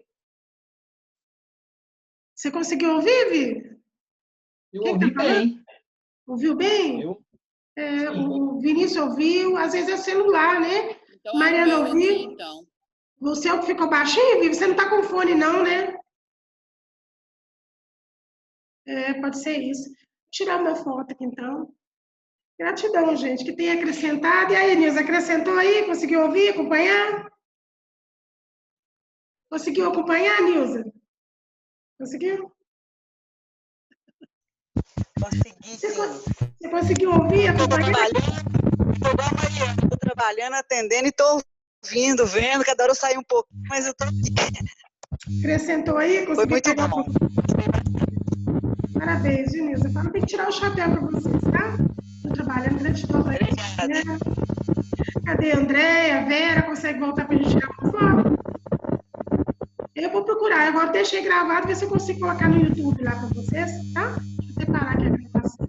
Você conseguiu ouvir, Vi? Eu ouvi bem. Ouviu bem? O Vinícius ouviu. Às vezes é celular, né? Então, Mariana ouviu. Então. Você é o que ficou baixinho, Vi? Você não está com fone, não, né? Pode ser isso. Vou tirar uma foto aqui, então. Gratidão, gente, que tem acrescentado. E aí, Nilson, acrescentou aí? Conseguiu ouvir, acompanhar? Conseguiu acompanhar, Nilson? Conseguiu? Consegui, sim. Você conseguiu ouvir, acompanhar? Estou trabalhando, atendendo e estou ouvindo, vendo. Cada hora eu saio um pouquinho, mas eu estou aqui. Acrescentou aí? Foi muito bom. Parabéns, viu, Nilson? Tem que tirar o chapéu para vocês, tá? Estou trabalhando, gratidão para vocês. Cadê a Andréia, a Vera? Consegue voltar para a gente tirar uma foto? Eu vou procurar. Agora deixei gravado, ver se eu consigo colocar no YouTube lá para vocês, tá? Deixa eu separar aqui a gravação.